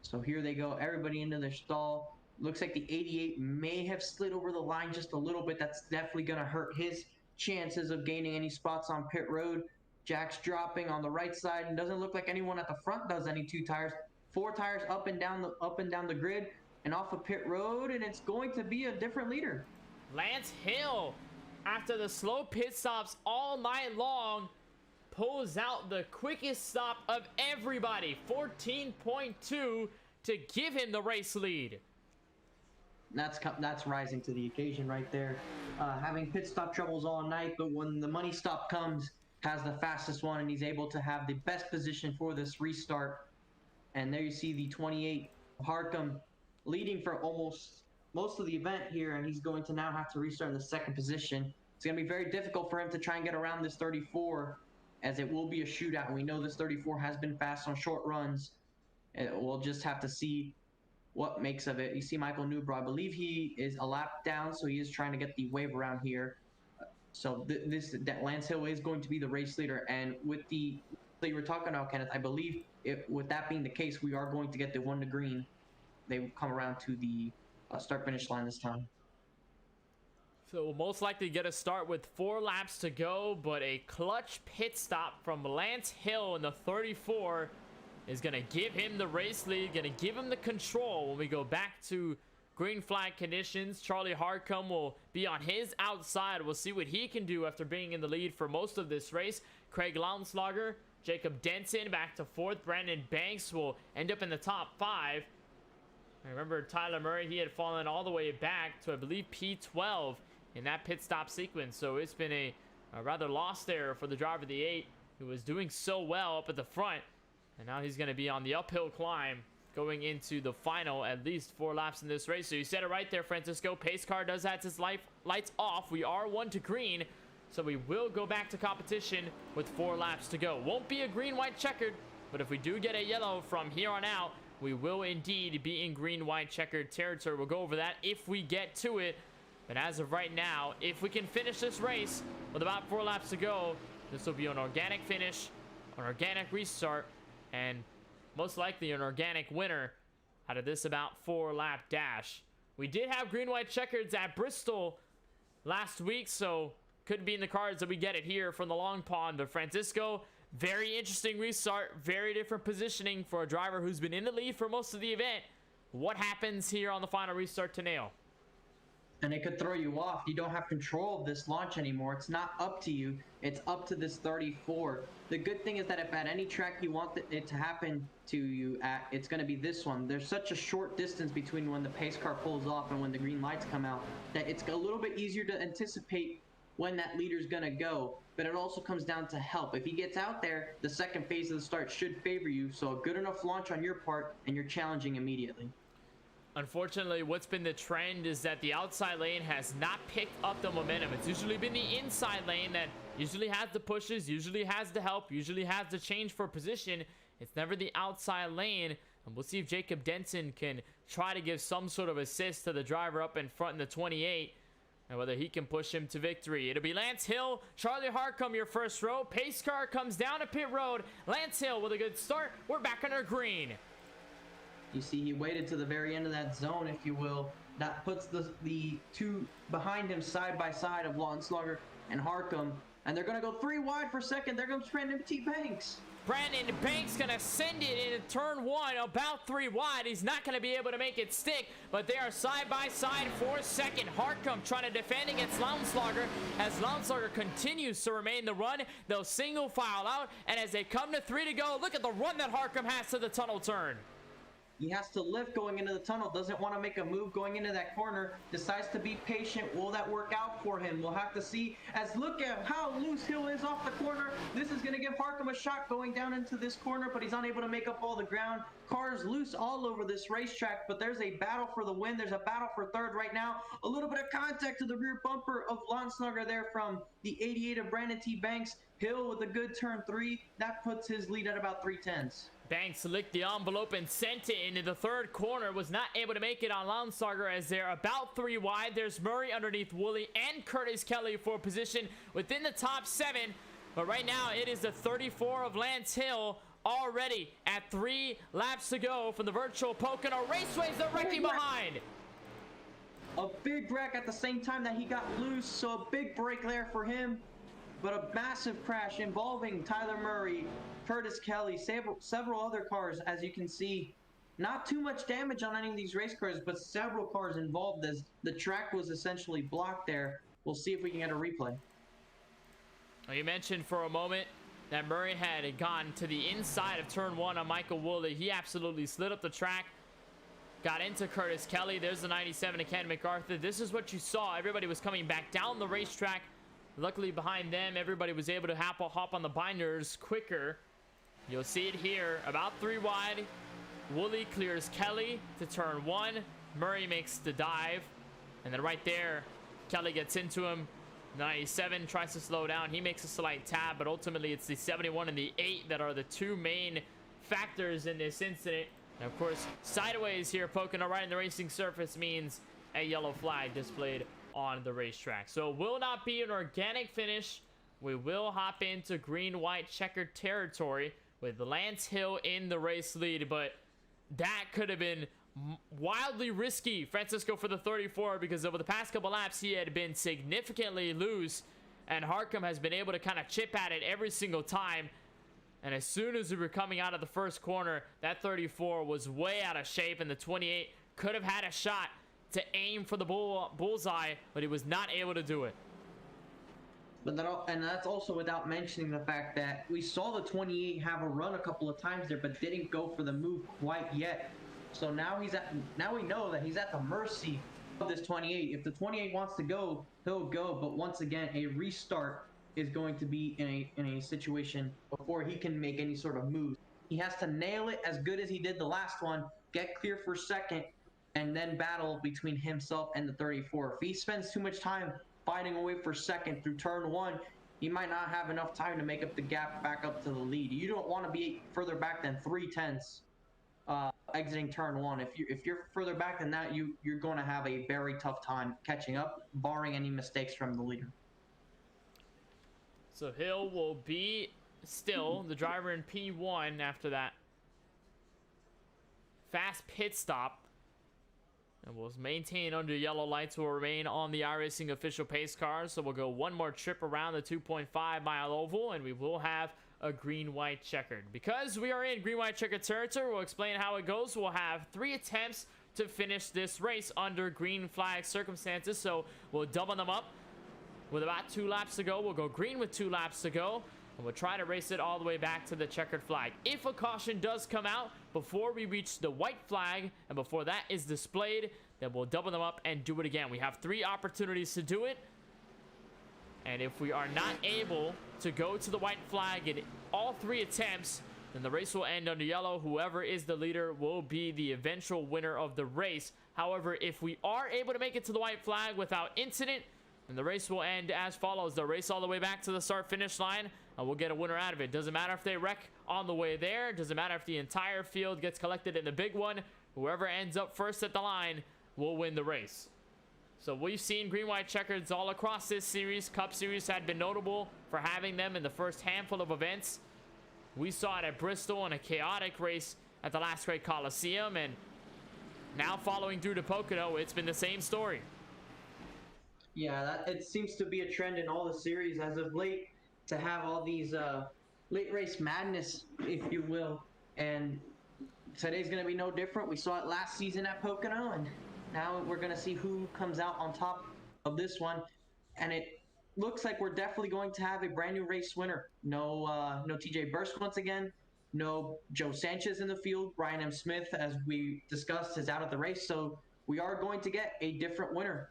So here they go, everybody into their stall. Looks like the 88 may have slid over the line just a little bit. That's definitely going to hurt his chances of gaining any spots on pit road. Jack's dropping on the right side, and doesn't look like anyone at the front does any 2 tires. 4 tires up and down the grid and off of pit road, and it's going to be a different leader. Lance Hill, after the slow pit stops all night long, pulls out the quickest stop of everybody, 14.2, to give him the race lead. That's rising to the occasion right there. Having pit stop troubles all night, but when the money stop comes, has the fastest one, and he's able to have the best position for this restart. And there you see the 28 Harcum leading for almost most of the event here, and he's going to now have to restart in the 2nd position. It's going to be very difficult for him to try and get around this 34, as it will be a shootout, and we know this 34 has been fast on short runs. We'll just have to see what makes of it. You see Michael Newbro, I believe he is a lap down, so he is trying to get the wave around here. So that Lance Hill is going to be the race leader, and with the that you were talking about, Kenneth, I believe with that being the case, we are going to get the 1 to green. They will come around to the start-finish line this time. So we'll most likely get a start with 4 laps to go, but a clutch pit stop from Lance Hill in the 34 is going to give him the race lead, going to give him the control when we go back to green flag conditions. Charlie Harcum will be on his outside. We'll see what he can do after being in the lead for most of this race. Craig Lautenslager, Jacob Denson back to 4th. Brandon Banks will end up in the top 5. I remember Tyler Murray, he had fallen all the way back to, I believe, P12 in that pit stop sequence. So it's been a rather loss there for the driver of the 8, who was doing so well up at the front. And now he's going to be on the uphill climb going into the final at least 4 laps in this race. So you said it right there, Francisco. Pace car does have its lights off. We are 1 to green, so we will go back to competition with 4 laps to go. Won't be a green-white checkered, but if we do get a yellow from here on out, we will indeed be in green, white, checkered territory. We'll go over that if we get to it. But as of right now, if we can finish this race with about 4 laps to go, this will be an organic finish, an organic restart, and most likely an organic winner out of this about 4-lap dash. We did have green, white, checkers at Bristol last week, so could be in the cards that we get it here from the Long Pond. But Francisco, very interesting restart, very different positioning for a driver who's been in the lead for most of the event. What happens here on the final restart to nail? And it could throw you off. You don't have control of this launch anymore. It's not up to you. It's up to this 34. The good thing is that if at any track you want it to happen to you at, it's going to be this one. There's such a short distance between when the pace car pulls off and when the green lights come out that it's a little bit easier to anticipate when that leader's going to go. But it also comes down to help. If he gets out there, the second phase of the start should favor you. So a good enough launch on your part, and you're challenging immediately. Unfortunately, what's been the trend is that the outside lane has not picked up the momentum. It's usually been the inside lane that usually has the pushes, usually has the help, usually has the change for position. It's never the outside lane. And we'll see if Jacob Denson can try to give some sort of assist to the driver up in front in the 28. And whether he can push him to victory. It'll be Lance Hill, Charlie Harcum, your first row. Pace car comes down to pit road. Lance Hill with a good start. We're back under green. You see, he waited to the very end of that zone, if you will. That puts the two behind him side by side of Lautenschlager and Harcum. And they're going to go 3 wide for second. They're going to Brandon T. Banks. Brandon Banks going to send it into turn 1 about 3 wide. He's not going to be able to make it stick, but they are side by side for second. Harcum trying to defend against Lautenschlager. As Lautenschlager continues to remain the run, they'll single file out. And as they come to 3 to go, look at the run that Harcum has to the tunnel turn. He has to lift going into the tunnel, doesn't want to make a move going into that corner, decides to be patient. Will that work out for him? We'll have to see. As look at how loose Hill is off the corner. This is going to give Harcum a shot going down into this corner, but he's unable to make up all the ground. Cars loose all over this racetrack, but there's a battle for the win. There's a battle for third right now. A little bit of contact to the rear bumper of Lautenschlager there from the 88 of Brandon T. Banks. Hill with a good turn 3. That puts his lead at about 3/10. Banks licked the envelope and sent it into the third corner. Was not able to make it on Lautenschlager as they're about 3 wide. There's Murray underneath Woolley and Curtis Kelly for position within the top 7. But right now it is the 34 of Lance Hill already at 3 laps to go from the virtual Pocono Raceways. They're wrecking behind. A big wreck at the same time that he got loose. So a big break there for him. But a massive crash involving Tyler Murray, Curtis Kelly, several other cars, as you can see. Not too much damage on any of these race cars, but several cars involved as the track was essentially blocked there. We'll see if we can get a replay. Well, you mentioned for a moment that Murray had gone to the inside of turn 1 on Michael Woolley. He absolutely slid up the track, got into Curtis Kelly. There's the 97 of Ken MacArthur. This is what you saw. Everybody was coming back down the racetrack. Luckily behind them, everybody was able to hop on the binders quicker. You'll see it here, about 3 wide. Woolley clears Kelly to turn 1. Murray makes the dive. And then right there, Kelly gets into him. 97 tries to slow down. He makes a slight tab, but ultimately it's the 71 and the 8 that are the 2 main factors in this incident. And of course, sideways here, Pocono right in the racing surface means a yellow flag displayed on the racetrack. So it will not be an organic finish. We will hop into green, white, checkered territory with Lance Hill in the race lead, but that could have been wildly risky, Francisco, for the 34, because over the past couple laps he had been significantly loose, and Harcum has been able to kind of chip at it every single time. And as soon as we were coming out of the first corner, that 34 was way out of shape, and the 28 could have had a shot to aim for the bullseye, but he was not able to do it. But that's also without mentioning the fact that we saw the 28 have a run a couple of times there, but didn't go for the move quite yet. So now we know that he's at the mercy of this 28. If the 28 wants to go, he'll go. But once again, a restart is going to be in a situation before he can make any sort of move. He has to nail it as good as he did the last one, get clear for second, and then battle between himself and the 34. If he spends too much time fighting away for second through turn 1, he might not have enough time to make up the gap back up to the lead. You don't want to be further back than 3/10 exiting turn one. If you're further back than that, you're going to have a very tough time catching up, barring any mistakes from the leader. So Hill will be still the driver in P1 after that fast pit stop. And we'll maintain under yellow lights. Will remain on the iRacing official pace car. So we'll go one more trip around the 2.5-mile oval, and we will have a green-white checkered. Because we are in green-white checkered territory, we'll explain how it goes. We'll have 3 attempts to finish this race under green flag circumstances. So we'll double them up. With about 2 laps to go, we'll go green with 2 laps to go. And we'll try to race it all the way back to the checkered flag. If a caution does come out before we reach the white flag and before that is displayed, then we'll double them up and do it again. We have 3 opportunities to do it. And if we are not able to go to the white flag in all 3 attempts, then the race will end under yellow. Whoever is the leader will be the eventual winner of the race. However, if we are able to make it to the white flag without incident, then the race will end as follows. They'll race all the way back to the start-finish line, and we'll get a winner out of it. Doesn't matter if they wreck on the way there. Doesn't matter if the entire field gets collected in the big one. Whoever ends up first at the line will win the race. So we've seen green-white checkers all across this series. Cup Series had been notable for having them in the first handful of events. We saw it at Bristol in a chaotic race at the last Great Coliseum, and now following through to Pocono, it's been the same story. Yeah, it seems to be a trend in all the series as of late to have all these late race madness, if you will. And today's going to be no different. We saw it last season at Pocono, and now we're going to see who comes out on top of this one. And it looks like we're definitely going to have a brand new race winner. No TJ Burst once again. No Joe Sanchez in the field. Ryan M. Smith, as we discussed, is out of the race. So we are going to get a different winner.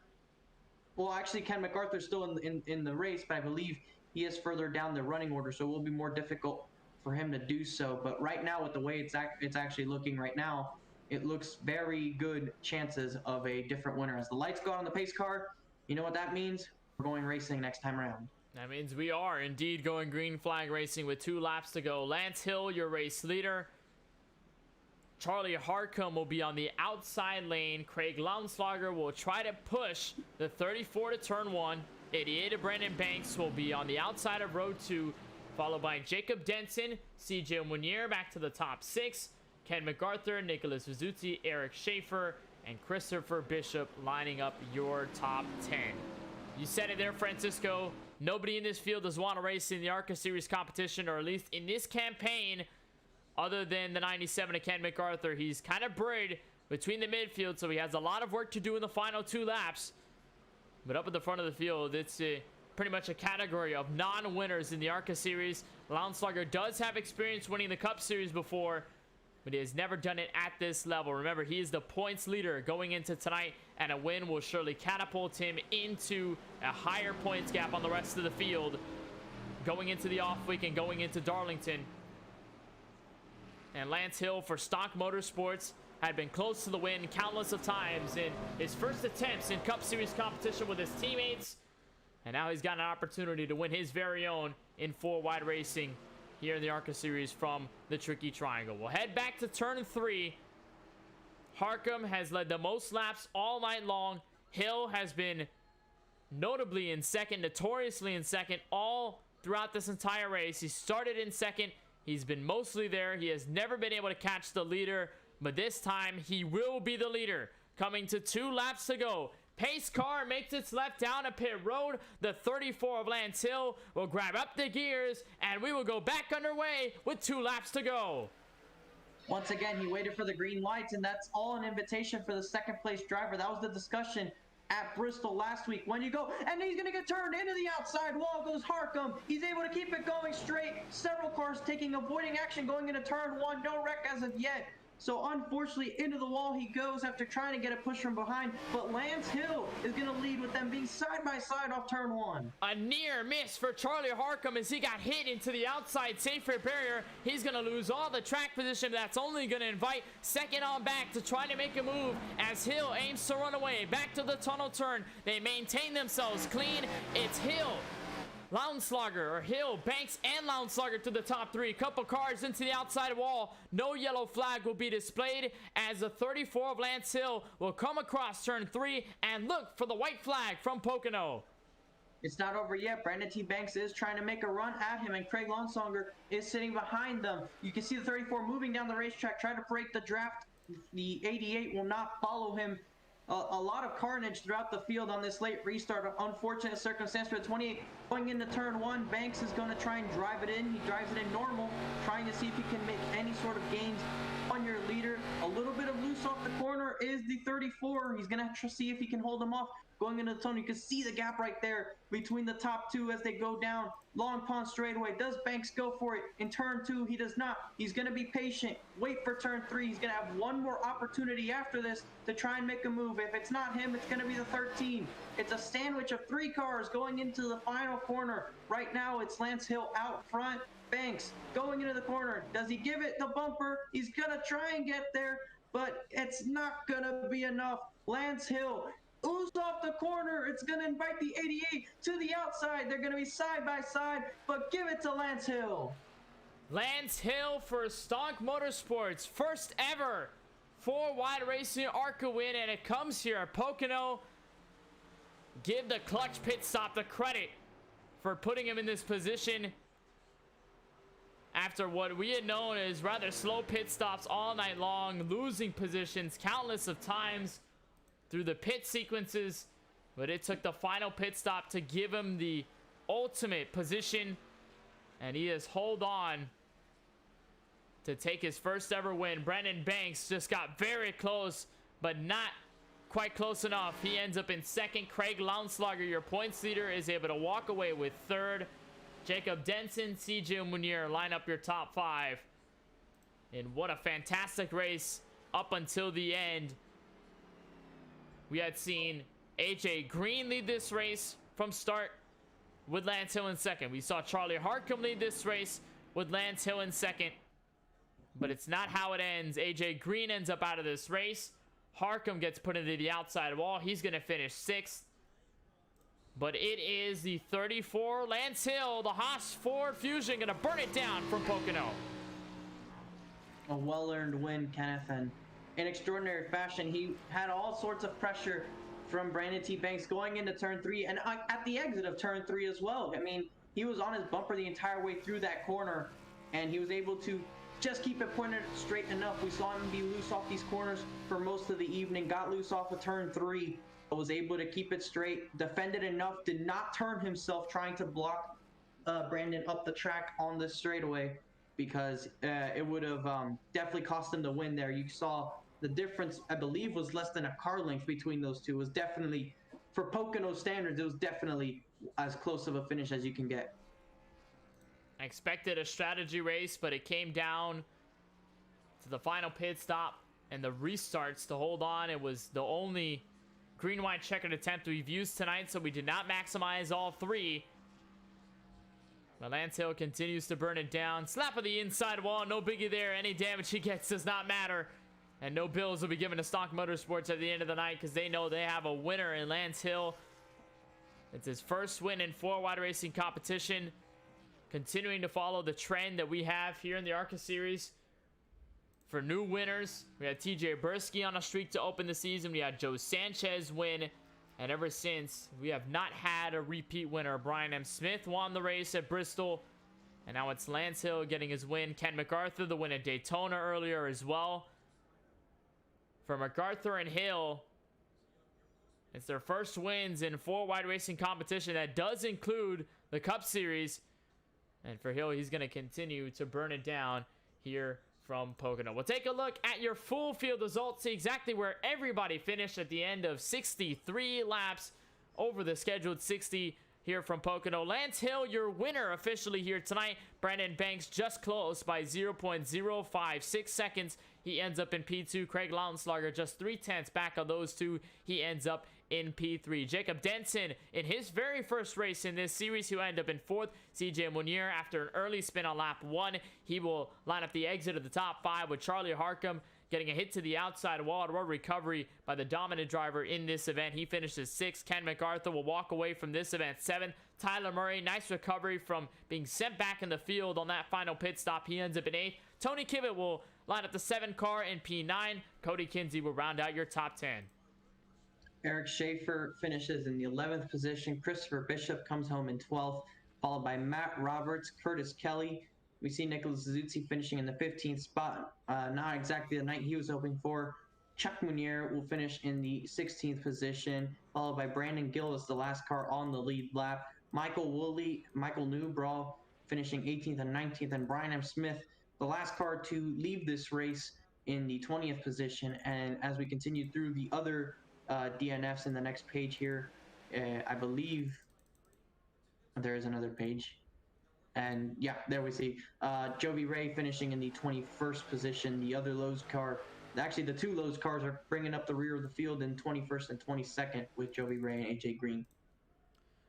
Well, actually, Ken MacArthur's still in the race, but I believe he is further down the running order, so it will be more difficult for him to do so. But right now, with the way it's actually looking right now, it looks very good chances of a different winner. As the lights go out on the pace car, you know what that means? We're going racing next time around. That means we are indeed going green flag racing with 2 laps to go. Lance Hill, your race leader. Charlie Harcum will be on the outside lane. Craig Launslager will try to push the 34 to turn 1. 88 of Brandon Banks will be on the outside of row 2, followed by Jacob Denson, CJ Munier back to the top 6. Ken MacArthur, Nicholas Vizzuti, Eric Schaefer, and Christopher Bishop lining up your top 10. You said it there, Francisco. Nobody in this field does want to race in the ARCA Series competition, or at least in this campaign, other than the 97 of Ken MacArthur. He's kind of buried between the midfield, so he has a lot of work to do in the final 2 laps. But up at the front of the field, it's pretty much a category of non-winners in the ARCA Series. Launslager does have experience winning the Cup Series before, but he has never done it at this level. Remember, he is the points leader going into tonight, and a win will surely catapult him into a higher points gap on the rest of the field going into the off week and going into Darlington. And Lance Hill for Stock Motorsports had been close to the win countless of times in his first attempts in Cup Series competition with his teammates. And now he's got an opportunity to win his very own in 4-wide racing here in the ARCA Series from the Tricky Triangle. We'll head back to turn 3. Harcum has led the most laps all night long. Hill has been notably in second, notoriously in second all throughout this entire race. He started in second. He's been mostly there. He has never been able to catch the leader, but this time he will be the leader. Coming to 2 laps to go. Pace car makes its left down a pit road. The 34 of Lance Hill will grab up the gears, and we will go back underway with 2 laps to go. Once again, he waited for the green lights, and that's all an invitation for the second place driver. That was the discussion at Bristol last week. When you go, and he's going to get turned into the outside wall goes Harcum. He's able to keep it going straight. Several cars avoiding action going into turn 1. No wreck as of yet. So unfortunately, into the wall he goes after trying to get a push from behind. But Lance Hill is going to lead with them being side by side off turn 1. A near miss for Charlie Harcum as he got hit into the outside safety barrier. He's going to lose all the track position. That's only going to invite second on back to try to make a move as Hill aims to run away. Back to the tunnel turn. They maintain themselves clean. It's Hill Lounslogger or Hill, Banks, and Lounslogger to the top 3. Couple cars into the outside wall. No yellow flag will be displayed as the 34 of Lance Hill will come across turn 3 and look for the white flag from Pocono. It's not over yet. Brandon T. Banks is trying to make a run at him, and Craig Lounslogger is sitting behind them. You can see the 34 moving down the racetrack, trying to break the draft. The 88 will not follow him. A lot of carnage throughout the field on this late restart. Unfortunate circumstance for the 28. Going into turn 1, Banks is going to try and drive it in. He drives it in normal, trying to see if he can make any sort of gains on your leader. A little bit of loose off the corner is the 34. He's going to see if he can hold him off. Going into the tunnel, you can see the gap right there between the top 2 as they go down. Long Pond straightaway. Does Banks go for it? In turn 2, he does not. He's going to be patient. Wait for turn 3. He's going to have one more opportunity after this to try and make a move. If it's not him, it's going to be the 13. It's a sandwich of 3 cars going into the final corner. Right now, it's Lance Hill out front. Banks going into the corner. Does he give it the bumper? He's going to try and get there, but it's not going to be enough. Lance Hill ooze off the corner. It's going to invite the 88 to the outside. They're going to be side by side, but give it to Lance Hill. Lance Hill for Stonk Motorsports, first ever 4-wide racing ARCA win, and it comes here at Pocono. Give the clutch pit stop the credit for putting him in this position after what we had known as rather slow pit stops all night long, losing positions countless of times through the pit sequences, but it took the final pit stop to give him the ultimate position, and he has held on to take his first ever win. Brandon Banks just got very close, but not quite close enough. He ends up in second. Craig Lounslogger, your points leader, is able to walk away with third. Jacob Denson, CJ Munier line up your top 5. And what a fantastic race up until the end. We had seen AJ Green lead this race from start with Lance Hill in second. We saw Charlie Harcum lead this race with Lance Hill in second. But it's not how it ends. AJ Green ends up out of this race. Harcum gets put into the outside wall. He's going to finish 6th. But it is the 34 Lance Hill, the Haas Ford Fusion, going to burn it down from Pocono. A well-earned win, Kenneth, and in extraordinary fashion. He had all sorts of pressure from Brandon T. Banks going into turn 3 and at the exit of turn 3 as well. I mean, he was on his bumper the entire way through that corner, and he was able to just keep it pointed straight enough. We saw him be loose off these corners for most of the evening, got loose off of turn 3, but was able to keep it straight, defended enough, did not turn himself trying to block Brandon up the track on the straightaway, because it would have definitely cost him the win there. You saw the difference, I believe, was less than a car length between those two. It was definitely, for Pocono standards, it was definitely as close of a finish as you can get. I expected a strategy race, but it came down to the final pit stop and the restarts to hold on. It was the only green-white checkered attempt we've used tonight, so we did not maximize all 3. But Lance Hill continues to burn it down. Slap of the inside wall, no biggie there. Any damage he gets does not matter. And no bills will be given to Stonk Motorsports at the end of the night, because they know they have a winner in Lance Hill. It's his first win in 4-wide racing competition. Continuing to follow the trend that we have here in the ARCA series. For new winners, we had TJ Bursky on a streak to open the season. We had Joe Sanchez win. And ever since, we have not had a repeat winner. Brian M. Smith won the race at Bristol. And now it's Lance Hill getting his win. Ken MacArthur, the win at Daytona earlier as well. For MacArthur and Hill, it's their first wins in 4-wide racing competition. That does include the Cup Series. And for Hill, he's going to continue to burn it down here from Pocono. We'll take a look at your full field results, see exactly where everybody finished at the end of 63 laps over the scheduled 60 here from Pocono. Lance Hill, your winner officially here tonight. Brandon Banks just close by 0.056 seconds. He ends up in P2. Craig Lounslogger just 0.3 back on those two. He ends up in P3. Jacob Denson, in his very first race in this series, he'll end up in 4th. CJ Munier, after an early spin on lap 1, he will line up the exit of the top 5 with Charlie Harcum getting a hit to the outside wall. A recovery by the dominant driver in this event. He finishes 6th. Ken MacArthur will walk away from this event 7th. Tyler Murray, nice recovery from being sent back in the field on that final pit stop. He ends up in 8th. Tony Kibbett will line up the 7 car in P9. Cody Kinsey will round out your top 10. Eric Schaefer finishes in the 11th position. Christopher Bishop comes home in 12th, followed by Matt Roberts, Curtis Kelly. We see Nicholas Zuzzi finishing in the 15th spot. Not exactly the night he was hoping for. Chuck Munier will finish in the 16th position, followed by Brandon Gillis, the last car on the lead lap. Michael Woolley, Michael Newbraw finishing 18th and 19th, and Brian M. Smith, the last car to leave this race, in the 20th position. And as we continue through the other DNFs in the next page here, I believe there is another page. And yeah, there we see Jovi Ray finishing in the 21st position. The other Lowe's car, actually the 2 Lowe's cars are bringing up the rear of the field in 21st and 22nd with Jovi Ray and AJ Green.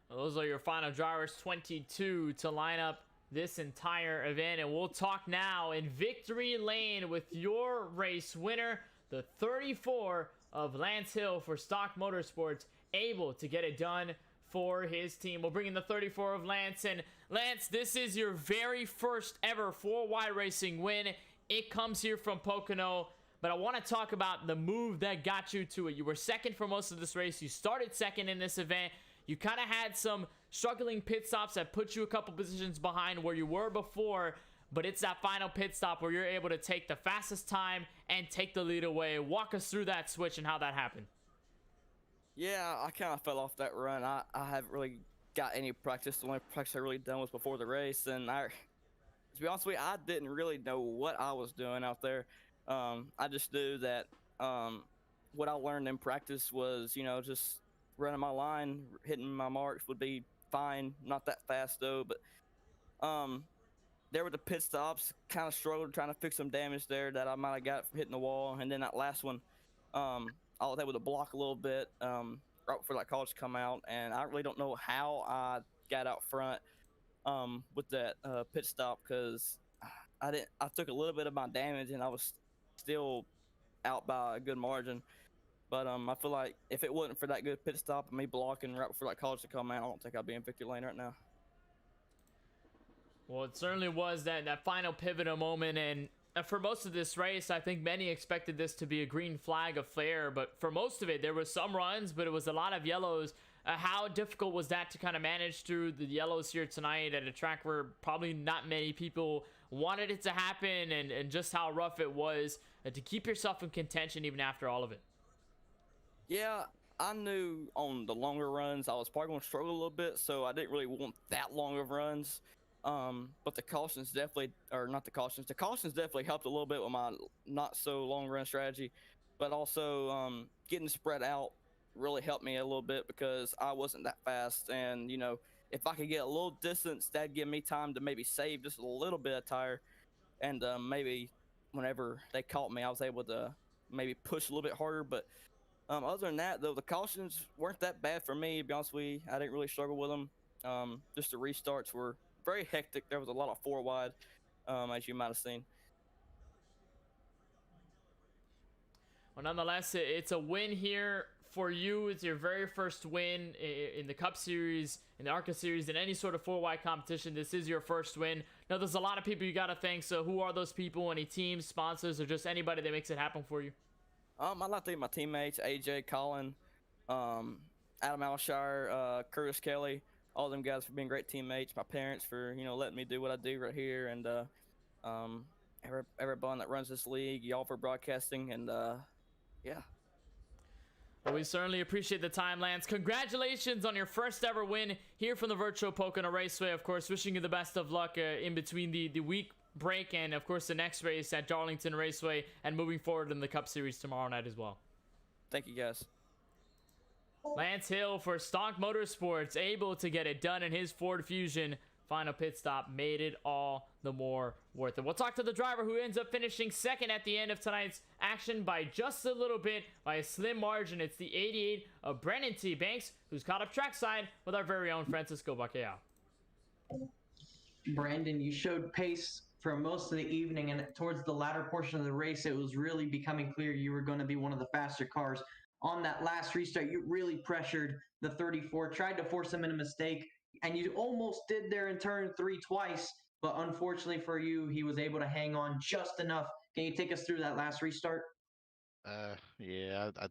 Those are your final drivers, 22 to line up this entire event. And we'll talk now in victory lane with your race winner, the 34 of Lance Hill for Stock Motorsports, able to get it done for his team. We'll bring in the 34 of Lance. And Lance, this is your very first ever 4Y Racing win. It comes here from Pocono. But I want to talk about the move that got you to it. You were second for most of this race. You started second in this event. You kind of had some struggling pit stops that put you a couple positions behind where you were before, but it's that final pit stop where you're able to take the fastest time and take the lead away. Walk us through that switch and how that happened. Yeah, I kind of fell off that run. I haven't really got any practice. The only practice I really done was before the race, and to be honest with you, I didn't really know what I was doing out there. I just knew that what I learned in practice was, just running my line, hitting my marks would be fine. Not that fast though, but there were the pit stops. Kind of struggled trying to fix some damage there that I might have got from hitting the wall, and then that last one, I was able to block a little bit right before that call to come out, and I really don't know how I got out front with that pit stop, because I took a little bit of my damage and I was still out by a good margin. But I feel like if it wasn't for that good pit stop and me blocking right before that college to come out, I don't think I'd be in victory lane right now. Well, it certainly was that final pivotal moment, and for most of this race, I think many expected this to be a green flag affair, but for most of it, there was some runs, but it was a lot of yellows. How difficult was that to kind of manage through the yellows here tonight at a track where probably not many people wanted it to happen, and just how rough it was to keep yourself in contention even after all of it? Yeah, I knew on the longer runs I was probably going to struggle a little bit, so I didn't really want that long of runs. But the cautions definitely, or not the cautions definitely helped a little bit with my not so long run strategy, but also getting spread out really helped me a little bit because I wasn't that fast, and if I could get a little distance, that'd give me time to maybe save just a little bit of tire, and maybe whenever they caught me, I was able to maybe push a little bit harder. But other than that, though, the cautions weren't that bad for me, to be honest with you. I didn't really struggle with them. Just the restarts were very hectic. There was a lot of 4 wide, as you might have seen. Well, nonetheless, it's a win here for you. It's your very first win in the Cup Series, in the ARCA Series, in any sort of 4Y competition. This is your first win. Now, there's a lot of people you got to thank. So who are those people? Any teams, sponsors, or just anybody that makes it happen for you? I'd like to thank my teammates, AJ, Colin, Adam Alshire, Curtis Kelly, all them guys for being great teammates. My parents for, letting me do what I do right here. And everyone that runs this league, y'all for broadcasting. And yeah. Well, we certainly appreciate the time, Lance. Congratulations on your first ever win here from the virtual Pocono Raceway. Of course, wishing you the best of luck in between the week break and, of course, the next race at Darlington Raceway, and moving forward in the Cup Series tomorrow night as well. Thank you, guys. Lance Hill for Stock Motorsports, able to get it done in his Ford Fusion. Final pit stop made it all the more worth it. We'll talk to the driver who ends up finishing second at the end of tonight's action by just a little bit, by a slim margin. It's the 88 of Brennan T. Banks, who's caught up trackside with our very own Francisco Bacallao. Brandon, you showed pace for most of the evening, and towards the latter portion of the race, it was really becoming clear you were going to be one of the faster cars. On that last restart, you really pressured the 34, tried to force him in a mistake, and you almost did there in turn 3 twice, but unfortunately for you, he was able to hang on just enough. Can you take us through that last restart? Yeah, I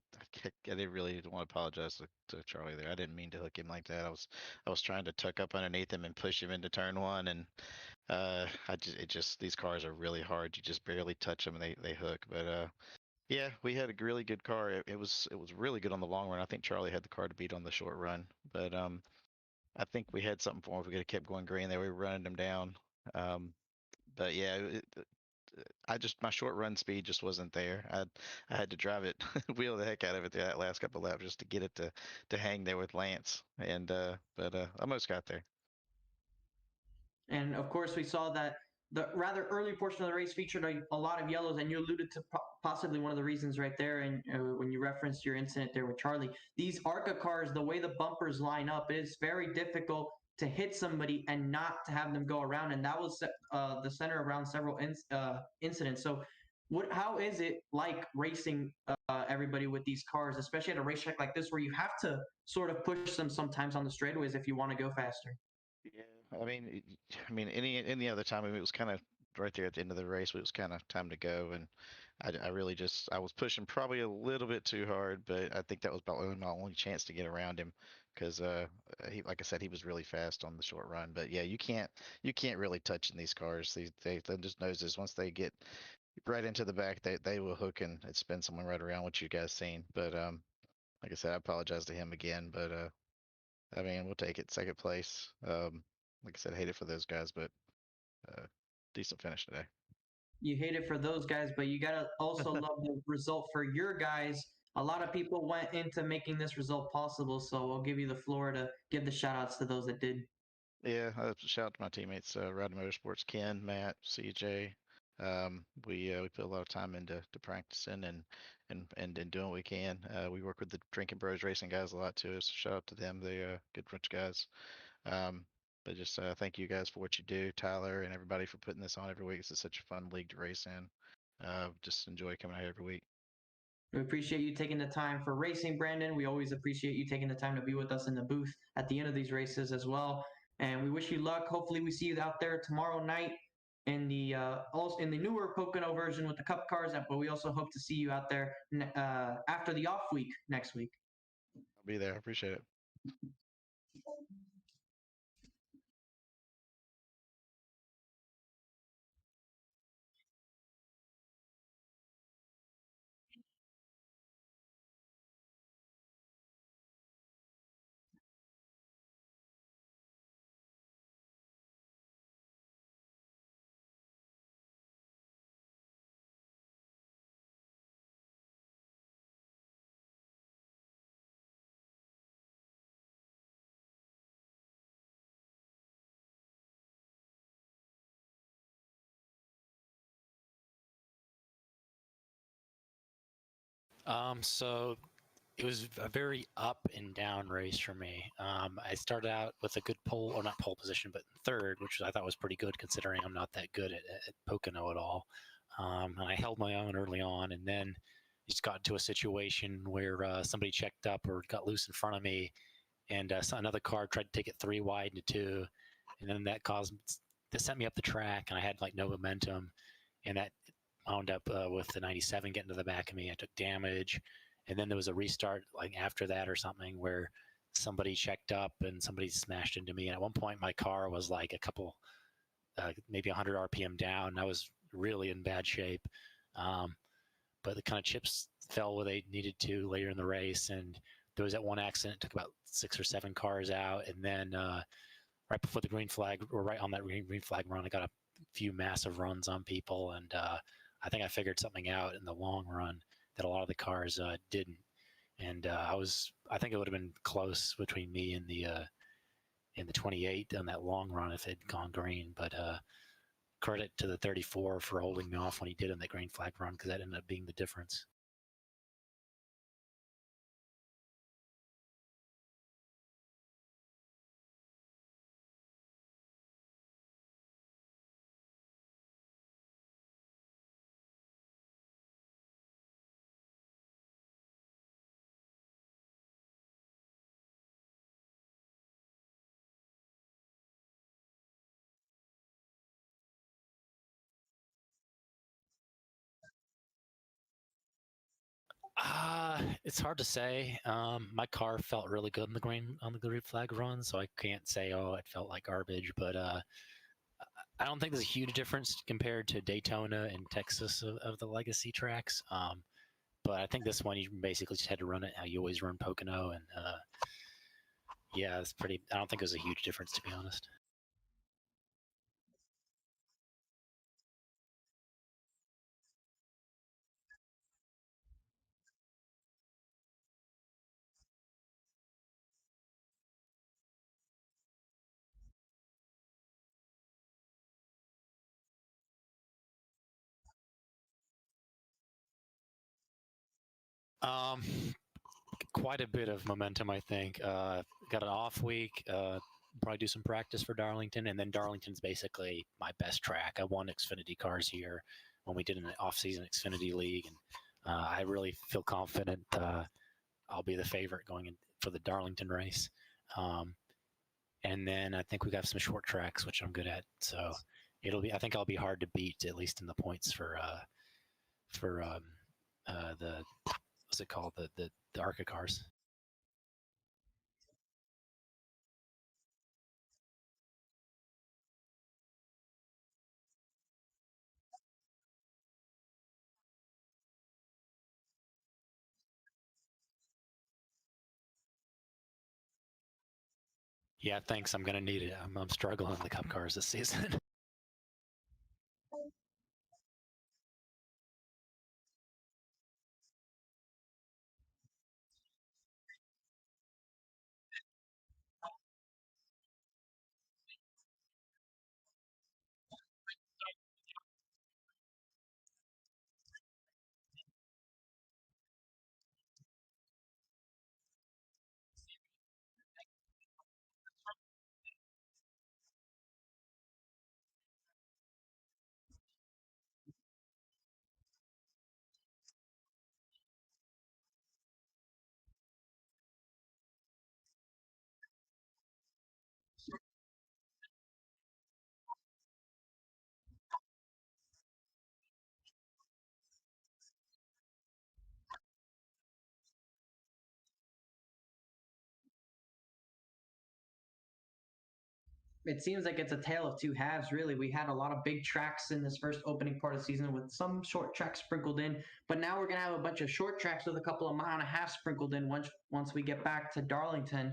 didn't really want to apologize to Charlie there. I didn't mean to hook him like that. I was trying to tuck up underneath him and push him into turn one, and it just these cars are really hard. You just barely touch them and they hook. But yeah, we had a really good car. It was really good on the long run. I think Charlie had the car to beat on the short run, but I think we had something for him if we could have kept going green there. We were running him down. Um, but yeah, my short run speed just wasn't there. I had to drive it, wheel the heck out of it that last couple laps just to get it to hang there with Lance, and but almost got there. And of course, we saw that the rather early portion of the race featured a lot of yellows, and you alluded to possibly one of the reasons right there. And when you referenced your incident there with Charlie, these ARCA cars, the way the bumpers line up, it is very difficult to hit somebody and not to have them go around. And that was the center around several incidents. So, how is it like racing everybody with these cars, especially at a racetrack like this, where you have to sort of push them sometimes on the straightaways if you want to go faster? Yeah, I mean, any other time, it was kind of right there at the end of the race. It was kind of time to go, and I really just I was pushing probably a little bit too hard, but I think that was about my only chance to get around him, because he, like I said, he was really fast on the short run. But yeah, you can't really touch in these cars. They're just noses. Once they get right into the back, they will hook and spin someone right around, what you guys seen. But like I said, I apologize to him again, but I mean, we'll take it. Second place. Like I said, hate it for those guys, but uh, decent finish today. You hate it for those guys, but you gotta also love the result for your guys. A lot of people went into making this result possible, so I'll give you the floor to give the shout outs to those that did. Yeah, shout out to my teammates, Rowdy Motorsports, Ken, Matt, CJ. We put a lot of time into practicing and doing what we can. We work with the Drinking Bros Racing guys a lot too, so shout out to them. They good bunch of guys. Um, but just thank you guys for what you do, Tyler, and everybody for putting this on every week. This is such a fun league to race in. Just enjoy coming out every week. We appreciate you taking the time for racing, Brandon. We always appreciate you taking the time to be with us in the booth at the end of these races as well. And we wish you luck. Hopefully, we see you out there tomorrow night in the also in the newer Pocono version with the Cup cars. But we also hope to see you out there after the off week next week. I'll be there. I appreciate it. So it was a very up and down race for me. I started out with a good pole, or not pole position, but third, which I thought was pretty good considering I'm not that good at Pocono at all. And I held my own early on, and then just got into a situation where somebody checked up or got loose in front of me, and another car tried to take it 3 wide into 2, and then that sent me up the track, and I had like no momentum, and that wound up with the 97 getting to the back of me. I took damage, and then there was a restart like after that or something where somebody checked up and somebody smashed into me. And at one point, my car was like a couple, maybe 100 RPM down. And I was really in bad shape. But the kind of chips fell where they needed to later in the race, and there was that one accident, took about 6 or 7 cars out, and then right before the green flag, or right on that green flag run, I got a few massive runs on people, and I think I figured something out in the long run that a lot of the cars didn't. And I think it would have been close between me and the 28 on that long run if it had gone green. But credit to the 34 for holding me off when he did in that green flag run, because that ended up being the difference. It's hard to say. My car felt really good on the green flag run, so I can't say, oh, it felt like garbage. But I don't think there's a huge difference compared to Daytona and Texas of the legacy tracks. But I think this one you basically just had to run it how you always run Pocono, and yeah, it's pretty. I don't think it was a huge difference, to be honest. Um, Quite a bit of momentum, I think. Got an off week. Probably do some practice for Darlington, and then Darlington's basically my best track. I won Xfinity cars here when we did an off-season Xfinity league, and I really feel confident I'll be the favorite going in for the Darlington race. And then I think we got some short tracks, which I'm good at. So it'll be. I think I'll be hard to beat, at least in the points for the what's it called, the ARCA cars. Yeah, thanks. I'm gonna need it. I'm struggling in the Cup cars this season. It seems like it's a tale of two halves, really. We had a lot of big tracks in this first opening part of the season with some short tracks sprinkled in, but now we're gonna have a bunch of short tracks with a couple of mile and a half sprinkled in once we get back to Darlington.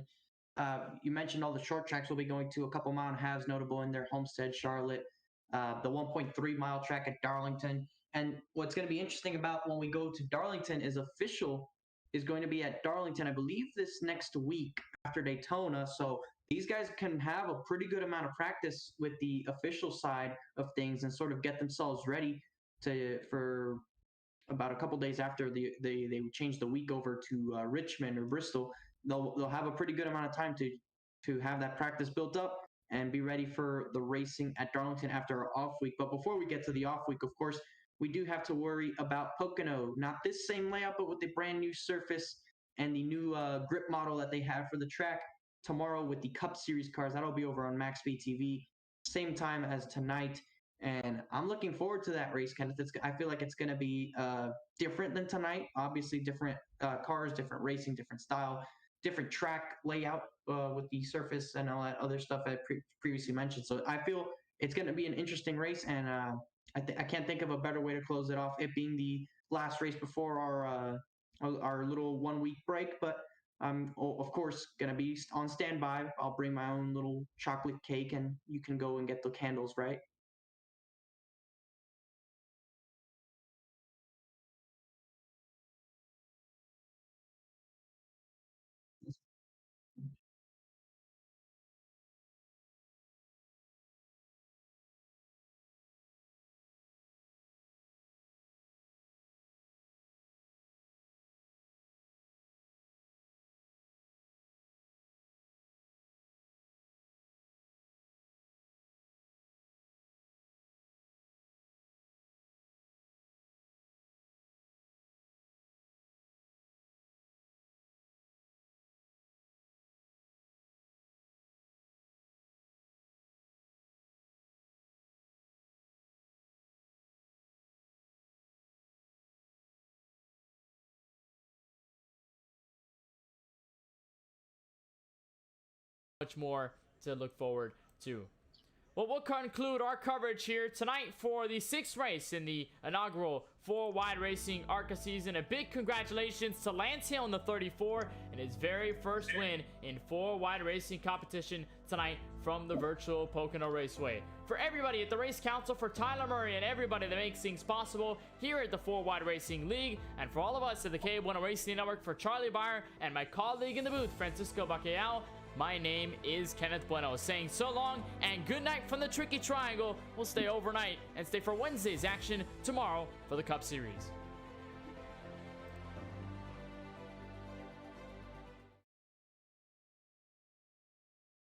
You mentioned all the short tracks we'll be going to, a couple mile and a halves notable in there: Homestead, Charlotte, the 1.3 mile track at Darlington. And what's going to be interesting about when we go to Darlington is official is going to be at Darlington, I believe, this next week after Daytona. So these guys can have a pretty good amount of practice with the official side of things and sort of get themselves ready for about a couple days after they change the week over to Richmond or Bristol. They'll have a pretty good amount of time to have that practice built up and be ready for the racing at Darlington after our off week. But before we get to the off week, of course, we do have to worry about Pocono. Not this same layout, but with the brand new surface and the new grip model that they have for the track tomorrow with the Cup Series cars. That'll be over on Max Speed TV, same time as tonight. And I'm looking forward to that race, Kenneth. I feel like it's going to be different than tonight. Obviously, different cars, different racing, different style, different track layout with the surface and all that other stuff I previously mentioned. So I feel it's going to be an interesting race, and I can't think of a better way to close it off. It being the last race before our little 1 week break, but I'm of course going to be on standby. I'll bring my own little chocolate cake, and you can go and get the candles, right? much more to look forward to. Well, we'll conclude our coverage here tonight for the 6th race in the inaugural 4-Wide Racing ARCA season. A big congratulations to Lance Hill in the 34 and his very first win in 4-Wide Racing competition tonight from the virtual Pocono Raceway. For everybody at the Race Council, for Tyler Murray and everybody that makes things possible here at the 4-Wide Racing League, and for all of us at the KBueno Racing Network, for Charlie Byer and my colleague in the booth, Francisco Bacalhau, my name is Kenneth Bueno, saying so long and good night from the Tricky Triangle. We'll stay overnight and stay for Wednesday's action tomorrow for the Cup Series.